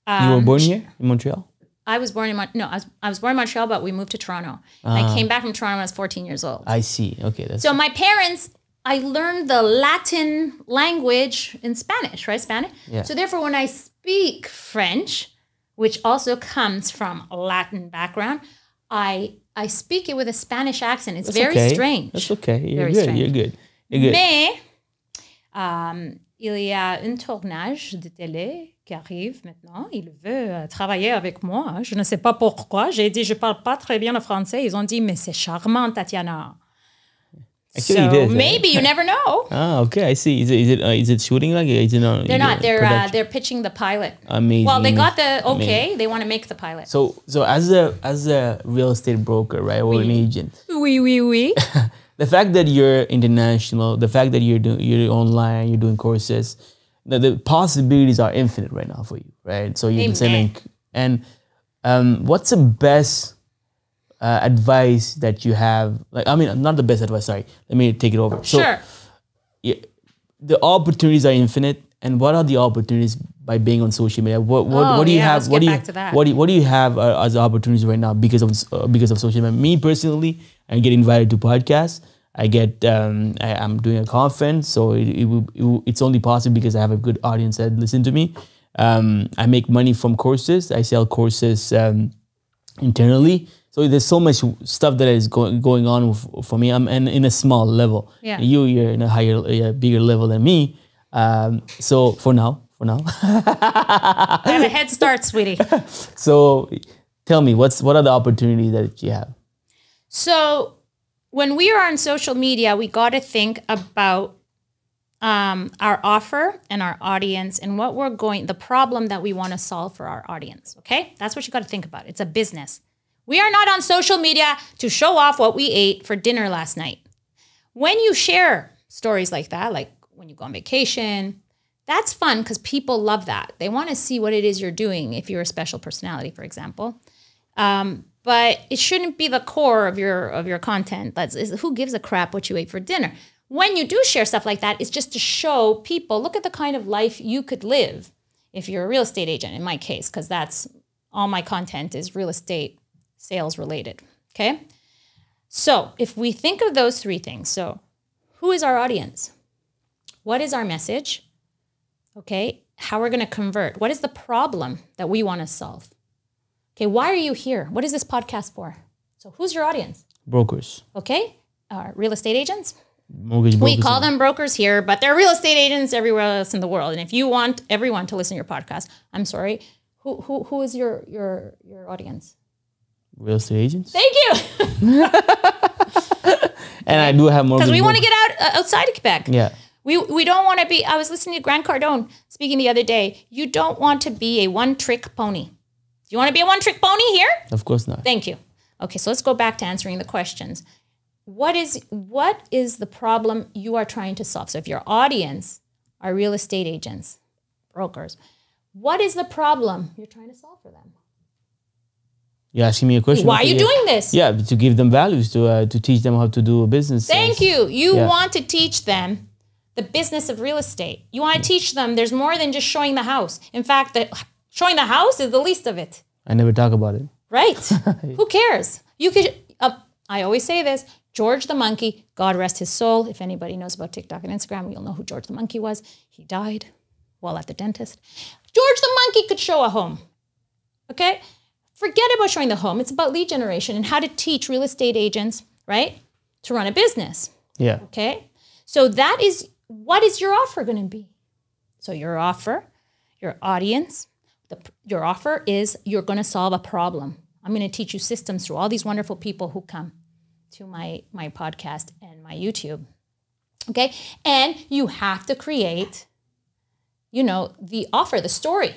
You were born here in Montreal? I was born in I was born in Montreal, but we moved to Toronto. And I came back from Toronto when I was 14 years old. I see. Okay, so my parents, I learned the Latin language in Spanish, right? Spanish. Yeah. So therefore, when I speak French, which also comes from a Latin background, I speak it with a Spanish accent. It's very strange. That's okay. You're good. You're good. Mais il y a un tournage de télé qui arrive maintenant. Il veut travailler avec moi. Je ne sais pas pourquoi. J'ai dit, je parle pas très bien le français. Ils ont dit, mais c'est charmant, Tatiana. Actually, so maybe you never know. Ah, okay. I see. Is it shooting like it? They're not. They're pitching the pilot. Amazing. Well, they got the okay. Amazing. They want to make the pilot. So as a real estate broker, right, or an agent. Oui. The fact that you're international, the fact that you're online, you're doing courses, the possibilities are infinite right now for you, right? So you're selling. And what's the best advice that you have? Like, I mean, not the best advice. Sorry, let me take it over. So, sure. Yeah, the opportunities are infinite, and what are the opportunities by being on social media? What do you have? What do you have as opportunities right now because of social media? Me personally, I get invited to podcasts. I get I'm doing a conference, so it's only possible because I have a good audience that listen to me. I make money from courses. I sell courses internally. So there's so much stuff that is going on for me. I'm in a small level. Yeah. You're in a bigger level than me. So for now. I have a head start, sweetie. So tell me, what are the opportunities that you have? So when we are on social media, we got to think about our offer and our audience and the problem that we want to solve for our audience. Okay? That's what you got to think about. It's a business. We are not on social media to show off what we ate for dinner last night. When you share stories like that, like when you go on vacation, that's fun because people love that. They want to see what it is you're doing if you're a special personality, for example. but it shouldn't be the core of your content. Who gives a crap what you ate for dinner? When you do share stuff like that, it's just to show people, look at the kind of life you could live if you're a real estate agent, in my case, because that's all my content is real estate sales related, okay? So if we think of those three things, so who is our audience? What is our message? Okay, how we're gonna convert? What is the problem that we wanna solve? Okay, why are you here? What is this podcast for? So who's your audience? Brokers. Okay, real estate agents? Mortgage brokers. We call them brokers here, but they're real estate agents everywhere else in the world. And if you want everyone to listen to your podcast, I'm sorry, who is your audience? Real estate agents. Thank you. And I do have mortgage. Because we want to get outside of Quebec. Yeah. We don't want to be, I was listening to Grant Cardone speaking the other day. You don't want to be a one-trick pony. Do you want to be a one-trick pony here? Of course not. Thank you. Okay, so let's go back to answering the questions. What is the problem you are trying to solve? So if your audience are real estate agents, brokers, what is the problem you're trying to solve for them? You're asking me a question. Why are you doing this? Yeah, to give them values, to teach them how to do a business. Thank you. You want to teach them the business of real estate. You want to teach them there's more than just showing the house. In fact, showing the house is the least of it. I never talk about it. Right. Who cares? You could, I always say this, George the monkey, God rest his soul. If anybody knows about TikTok and Instagram, you'll know who George the monkey was. He died while at the dentist. George the monkey could show a home. Okay? Forget about showing the home. It's about lead generation and how to teach real estate agents, right, to run a business. Yeah. Okay? So that is, what is your offer going to be? So your offer, your audience, your offer is you're going to solve a problem. I'm going to teach you systems through all these wonderful people who come to my podcast and my YouTube. Okay? And you have to create, the offer, the story.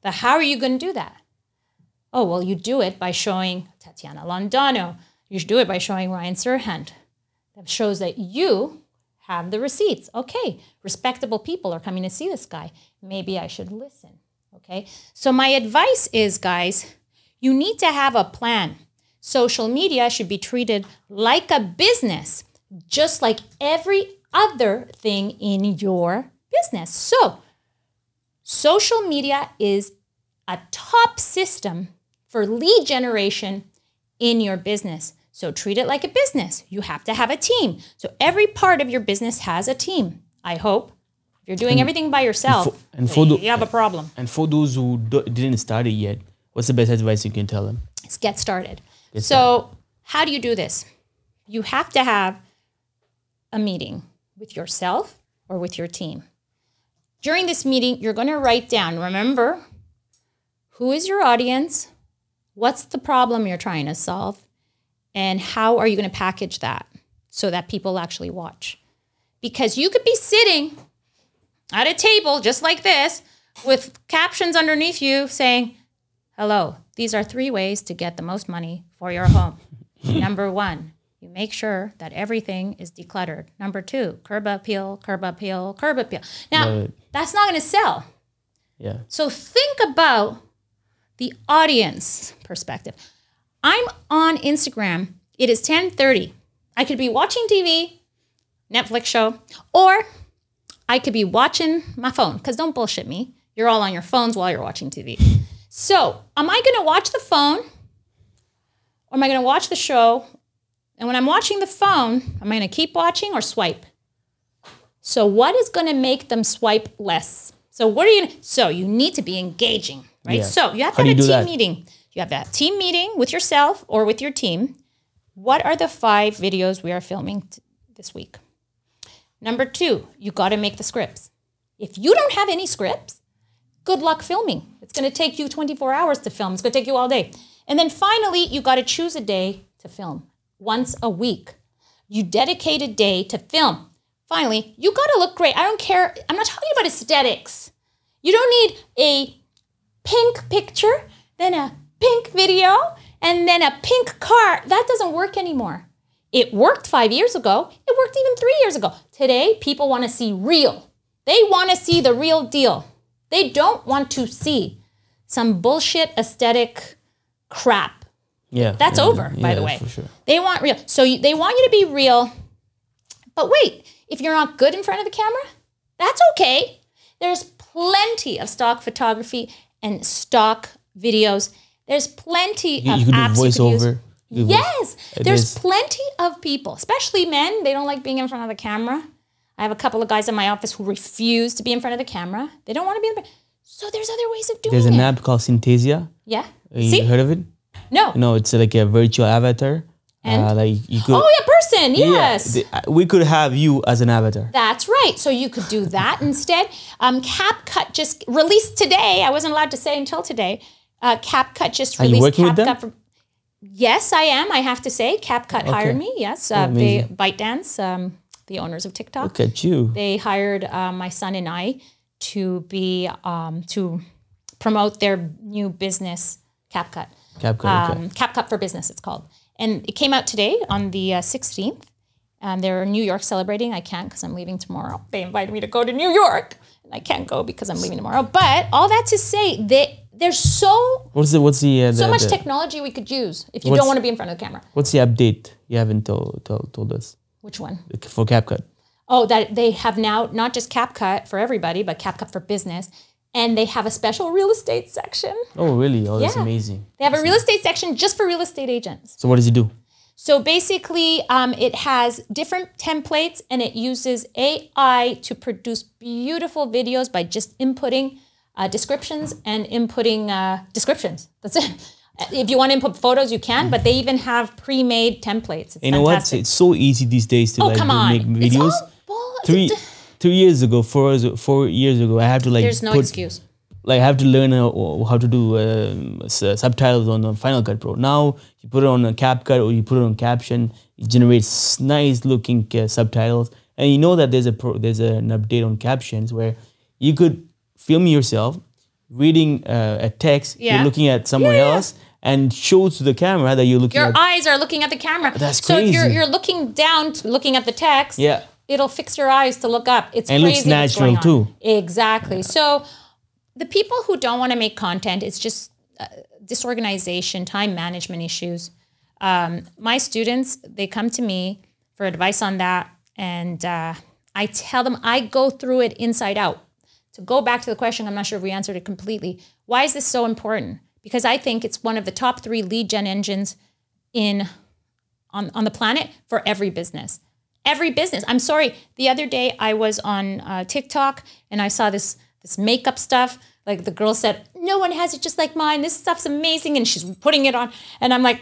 How are you going to do that? Oh, well, you do it by showing Tatiana Londono. You should do it by showing Ryan Serhant. That shows that you have the receipts. Okay, respectable people are coming to see this guy. Maybe I should listen. Okay, so my advice is, guys, you need to have a plan. Social media should be treated like a business, just like every other thing in your business. So, social media is a top system for lead generation in your business. So treat it like a business. You have to have a team. So every part of your business has a team, I hope. If you're doing everything by yourself, you have a problem. And for those who didn't start it yet, what's the best advice you can tell them? Let's get started. So how do you do this? You have to have a meeting with yourself or with your team. During this meeting, you're going to write down, remember, who is your audience? What's the problem you're trying to solve? And how are you going to package that so that people actually watch? Because you could be sitting at a table just like this with captions underneath you saying, hello, these are 3 ways to get the most money for your home. Number 1, you make sure that everything is decluttered. Number 2, curb appeal, curb appeal, curb appeal. Now, that's not going to sell. Yeah. So think about the audience perspective. I'm on Instagram. It is 10:30. I could be watching TV, Netflix show, or I could be watching my phone, because don't bullshit me. You're all on your phones while you're watching TV. So am I going to watch the phone, or am I going to watch the show? And when I'm watching the phone, am I going to keep watching or swipe? So what is going to make them swipe less? So what are you going to, so you need to be engaging, right? Yeah. So you have to have a team meeting. You have that team meeting with yourself or with your team. What are the 5 videos we are filming this week? Number 2, you got to make the scripts. If you don't have any scripts, good luck filming. It's going to take you 24 hours to film. It's going to take you all day. And then finally, you got to choose a day to film. Once a week. You dedicate a day to film. Finally, you got to look great. I don't care. I'm not talking about aesthetics. You don't need a pink picture, then a pink video, and then a pink car. That doesn't work anymore. It worked 5 years ago. It worked even 3 years ago. Today, people want to see real. They want to see the real deal. They don't want to see some bullshit aesthetic crap. That's over, by the way. For sure. They want real. So they want you to be real. But wait, if you're not good in front of the camera, that's okay. There's plenty of stock photography and stock videos. There's plenty of you can apps do voiceover. Yes, there's plenty of people, especially men. They don't like being in front of the camera. I have a couple of guys in my office who refuse to be in front of the camera. They don't want to be in the. So there's other ways of doing it. There's an app called Synthesia. Yeah. You heard of it? No. No, it's like a virtual avatar. And like you could. Oh yeah, person. Yes. We could have you as an avatar. That's right. So you could do that instead. CapCut just released today. I wasn't allowed to say until today. CapCut just released. Are you working CapCut with them? Yes, I am. I have to say, CapCut hired me. Yes, they ByteDance, the owners of TikTok. Look at you. They hired my son and I to be to promote their new business, CapCut. CapCut for Business, it's called. And it came out today on the 16th. They're in New York celebrating. I can't because I'm leaving tomorrow. They invited me to go to New York. And I can't go because I'm leaving tomorrow. But all that to say, there's so much technology we could use if you don't want to be in front of the camera. What's the update you haven't told us? Which one? For CapCut. Oh, that they have now not just CapCut for everybody, but CapCut for Business. And they have a special real estate section. Oh, really? Oh, that's amazing. They have a real estate section just for real estate agents. So what does it do? So basically, it has different templates and it uses AI to produce beautiful videos by just inputting descriptions and inputting descriptions. That's it. If you want to input photos, you can, but they even have pre-made templates. It's you know fantastic. what? It's so easy these days to make videos. It's 3 years ago, 4 years ago, I had to There's no excuse. Like I have to learn how to do subtitles on the Final Cut Pro. Now you put it on a CapCut or you put it on Caption, it generates nice looking subtitles. And you know that there's an update on Captions where you could film yourself reading a text, you're looking at somewhere else, and show to the camera that you're looking at. Your eyes are looking at the camera. That's crazy. So if you're looking down, looking at the text, it'll fix your eyes to look up. It's and crazy. It looks natural too. Exactly. Yeah. So the people who don't want to make content, it's just disorganization, time management issues. My students, they come to me for advice on that. And I tell them, I go through it inside out. To go back to the question, I'm not sure if we answered it completely. Why is this so important? Because I think it's one of the top 3 lead gen engines on the planet for every business. Every business. I'm sorry. The other day I was on TikTok and I saw this makeup stuff. Like the girl said, no one has it just like mine. This stuff's amazing. And she's putting it on. And I'm like,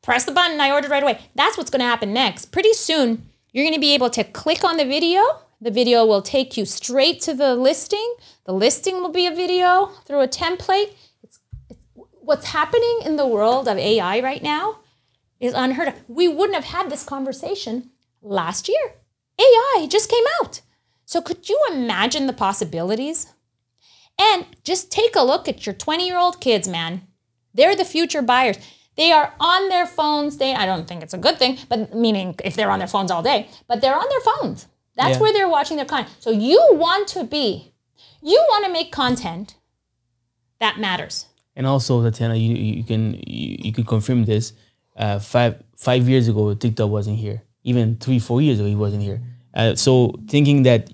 press the button. I ordered right away. That's what's going to happen next. Pretty soon, you're going to be able to click on the video. The video will take you straight to the listing. The listing will be a video through a template. What's happening in the world of AI right now is unheard of. We wouldn't have had this conversation last year. AI just came out. So could you imagine the possibilities? And just take a look at your 20-year-old kids, man. They're the future buyers. They are on their phones. I don't think it's a good thing, but meaning if they're on their phones all day, but they're on their phones. That's where they're watching their content. So you want to make content that matters. And also, Tatiana, you can confirm this. 5 years ago, TikTok wasn't here. Even 3-4 years ago, he wasn't here. So thinking that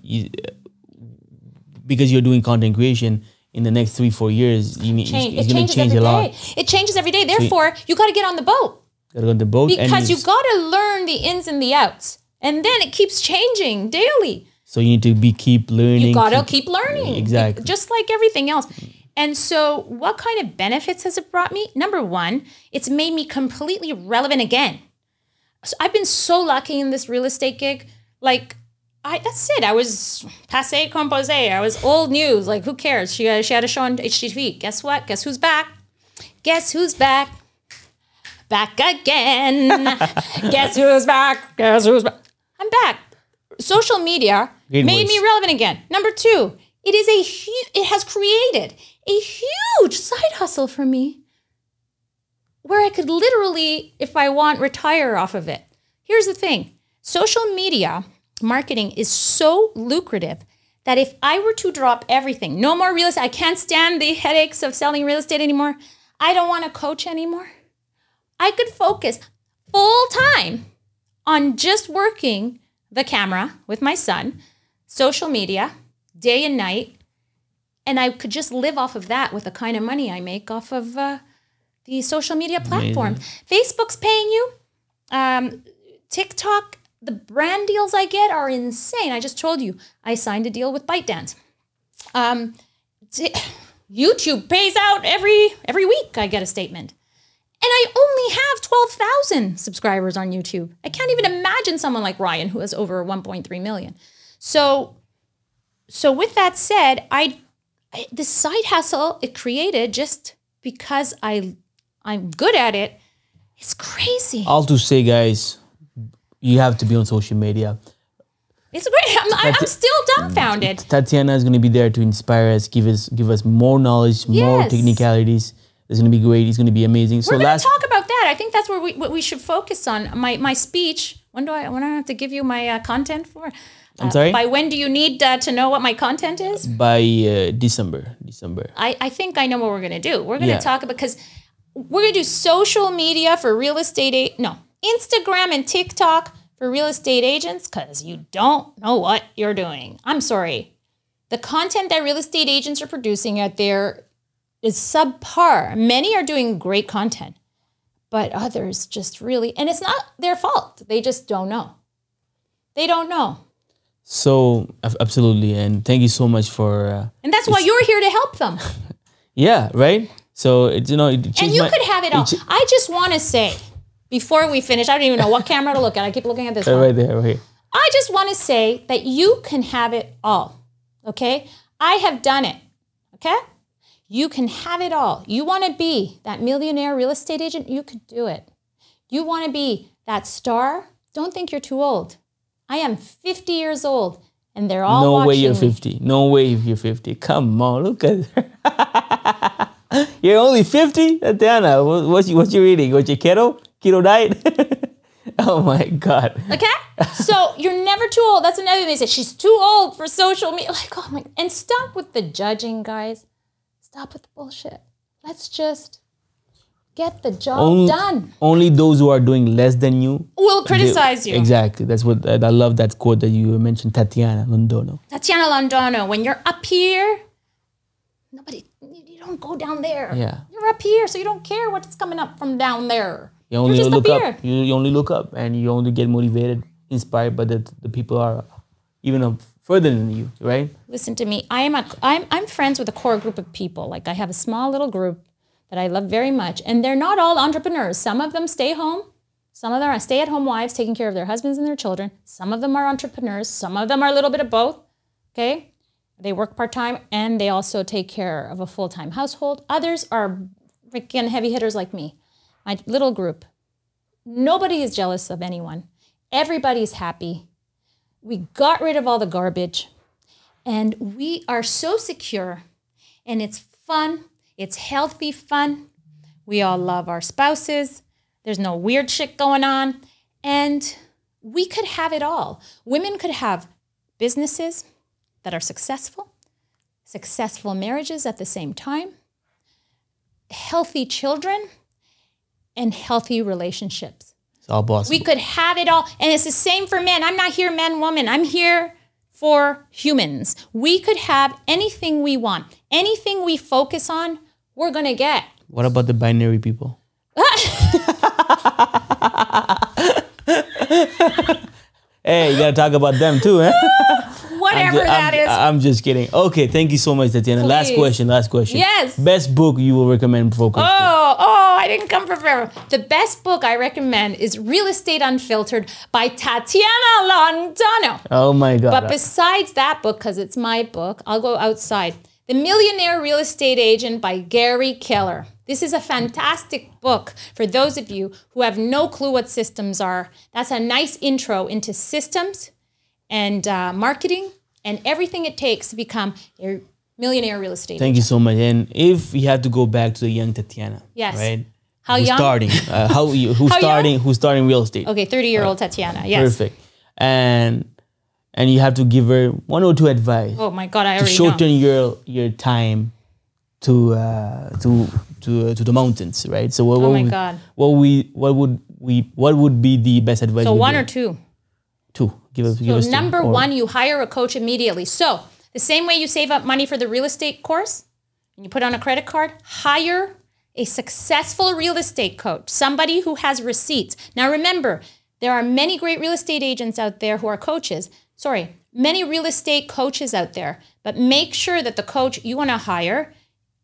because you're doing content creation in the next 3-4 years, it's going to change a lot. It changes every day. Therefore, you got to get on the boat. Got to get on the boat. Because you got to learn the ins and the outs. And then it keeps changing daily. So you need to keep learning. You got to keep learning. Exactly. Just like everything else. And so what kind of benefits has it brought me? Number one, it's made me completely relevant again. So I've been so lucky in this real estate gig. Like, that's it. I was passé composé. I was old news. Like, who cares? She had a show on HGTV. Guess what? Guess who's back? Guess who's back? Back again. Guess who's back? Guess who's back? I'm back. Social media made me relevant again. Number two, it has created a huge side hustle for me where I could literally, if I want, retire off of it. Here's the thing. Social media marketing is so lucrative that if I were to drop everything, no more real estate, I can't stand the headaches of selling real estate anymore. I don't want to coach anymore. I could focus full time on just working the camera with my son, social media, day and night, and I could just live off of that with the kind of money I make off of the social media platforms. Facebook's paying you. TikTok, the brand deals I get are insane. I just told you, I signed a deal with ByteDance. YouTube pays out every week. I get a statement. And I only have 12,000 subscribers on YouTube. I can't even imagine someone like Ryan who has over 1.3 million. So with that said, the side hustle it created just because I'm good at it, it's crazy. All to say, guys, you have to be on social media. It's great. I'm still dumbfounded. Tatiana is going to be there to inspire us, give us more knowledge, more technicalities. It's going to be great. It's going to be amazing. We're going to talk about that. I think that's what we should focus on. My speech. When do I have to give you my content for? I'm sorry? By when do you need to know what my content is? By December. I think I know what we're going to do. We're going to talk about, because we're going to do social media for real estate. Instagram and TikTok for real estate agents, because you don't know what you're doing. I'm sorry. The content that real estate agents are producing out there is subpar. Many are doing great content, but others just really, and it's not their fault. They just don't know. They don't know. So, absolutely. And thank you so much for... and that's why you're here to help them. Yeah, right? So, it and you could have it all. I just want to say, before we finish, I don't even know what camera to look at. I keep looking at this one. Right there, right here. I just want to say that you can have it all, okay? I have done it, okay? You can have it all. You want to be that millionaire real estate agent? You could do it. You want to be that star? Don't think you're too old. I am 50 years old, and they're all watching me. No way you're 50. No way you're 50. Come on, look at her. You're only 50? Tatiana, what you eating? What's your keto diet? Oh my God. Okay? So you're never too old. That's another thing they say. She's too old for social media. Like, oh my, and stop with the judging, guys. Stop with the bullshit. Let's just get the job done. Only those who are doing less than you will criticize you. Exactly. That's what I love, that quote that you mentioned, Tatiana Londono. Tatiana Londono, when you're up here, you don't go down there. Yeah. You're up here, so you don't care what's coming up from down there. You only look up. You only look up, and you only get motivated, inspired by the people are even up further than you, right? Listen to me. I'm friends with a core group of people. Like, I have a small little group that I love very much, and they're not all entrepreneurs. Some of them stay home. Some of them are stay-at-home wives taking care of their husbands and their children. Some of them are entrepreneurs. Some of them are a little bit of both. Okay, they work part-time, and they also take care of a full-time household. Others are freaking heavy hitters like me. My little group. Nobody is jealous of anyone. Everybody's happy. We got rid of all the garbage, and we are so secure, and it's fun. It's healthy fun. We all love our spouses. There's no weird shit going on, and we could have it all. Women could have businesses that are successful marriages at the same time, healthy children, and healthy relationships. It's all possible. We could have it all. And it's the same for men. I'm not here man, woman. I'm here for humans. We could have anything we want. Anything we focus on, we're going to get. What about the binary people? Hey, you got to talk about them too, eh? Whatever that is. I'm just kidding. Okay, thank you so much, Tatiana. Please. Last question. Yes. Best book you will recommend for courtiers? I didn't come prepared. The best book I recommend is Real Estate Unfiltered by Tatiana Londono. Oh my God. But besides that book, because it's my book, I'll go outside. The Millionaire Real Estate Agent by Gary Keller. This is a fantastic book for those of you who have no clue what systems are. That's a nice intro into systems and marketing and everything it takes to become a millionaire real estate agent. Thank you so much. And if you had to go back to the young Tatiana, yes, right? How young? Starting, who's starting real estate? Okay, 30-year-old Tatiana. Yes. Perfect. And you have to give her one or two advice. Oh my God, I already to shorten your time to the mountains, right? So Oh my God. what would be the best advice? So one or two? Two. Give us two. Number one, you hire a coach immediately. So the same way you save up money for the real estate course and you put on a credit card, hire a successful real estate coach, somebody who has receipts. Now remember, there are many great real estate agents out there who are coaches. Many real estate coaches out there, but make sure that the coach you want to hire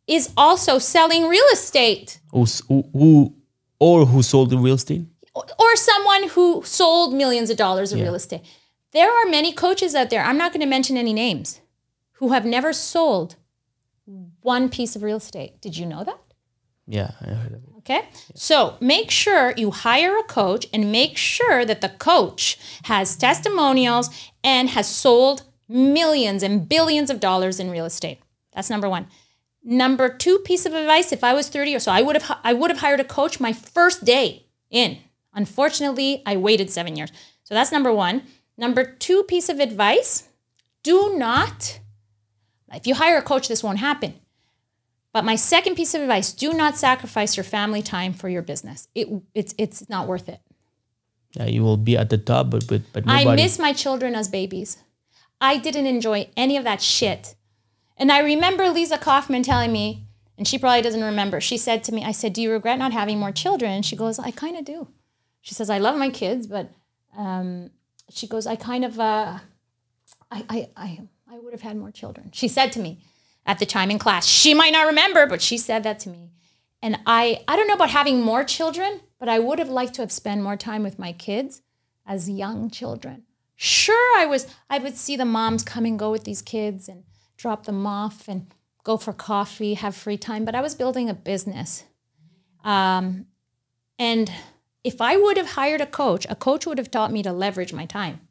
is also selling real estate. Who sold the real estate? Or someone who sold millions of dollars of real estate. There are many coaches out there, I'm not going to mention any names, who have never sold one piece of real estate. Did you know that? Yeah, I heard of it. Okay, so make sure you hire a coach and make sure that the coach has testimonials and has sold millions and billions of dollars in real estate. That's number one. Number two piece of advice, if I was 30 or so, I would have hired a coach my first day in. Unfortunately, I waited 7 years. So that's number one. Number two piece of advice, do not, if you hire a coach, this won't happen. But my second piece of advice, do not sacrifice your family time for your business. It's not worth it. Yeah, you will be at the top, but nobody. I miss my children as babies. I didn't enjoy any of that shit. And I remember Lisa Kaufman telling me, and she probably doesn't remember, she said to me, I said, do you regret not having more children? And she goes, I kind of do. She says, I love my kids, but she goes, I kind of, I would have had more children. She said to me at the time in class. She might not remember, but she said that to me. And I don't know about having more children, but I would have liked to have spent more time with my kids as young children. Sure, I would see the moms come and go with these kids and drop them off and go for coffee, have free time, but I was building a business. And if I would have hired a coach would have taught me to leverage my time.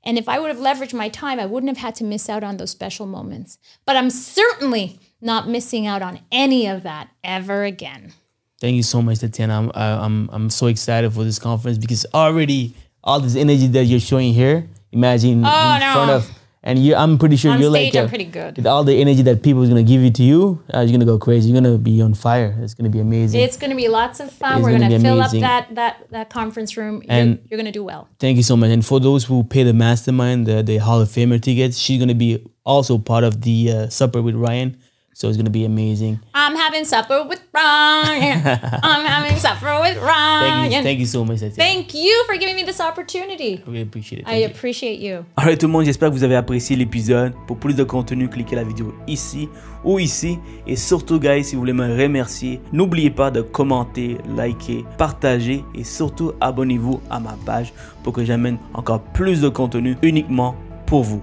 And if I would have leveraged my time, I wouldn't have had to miss out on those special moments. But I'm certainly not missing out on any of that ever again. Thank you so much, Tatiana. I'm so excited for this conference because already all this energy that you're showing here, imagine in front of, and I'm pretty sure you're stage, like, I'm pretty good. With all the energy that people is gonna give you, you're gonna go crazy. You're gonna be on fire. It's gonna be amazing. It's gonna be lots of fun. We're gonna fill up that conference room. And you're gonna do well. Thank you so much. And for those who pay the mastermind, the Hall of Famer tickets, she's gonna be also part of the supper with Ryan. So it's gonna be amazing. I'm having supper with Ryan. I'm having supper with Ryan. Thank you so much, Tatiana. Thank you for giving me this opportunity. I really appreciate it. I appreciate you. Alright tout le monde, j'espère que vous avez apprécié l'épisode. Pour plus de contenu, cliquez la vidéo ici ou ici. Et surtout, guys, si vous voulez me remercier, n'oubliez pas de commenter, liker, partager et surtout abonnez-vous à ma page pour que j'amène encore plus de contenu uniquement pour vous.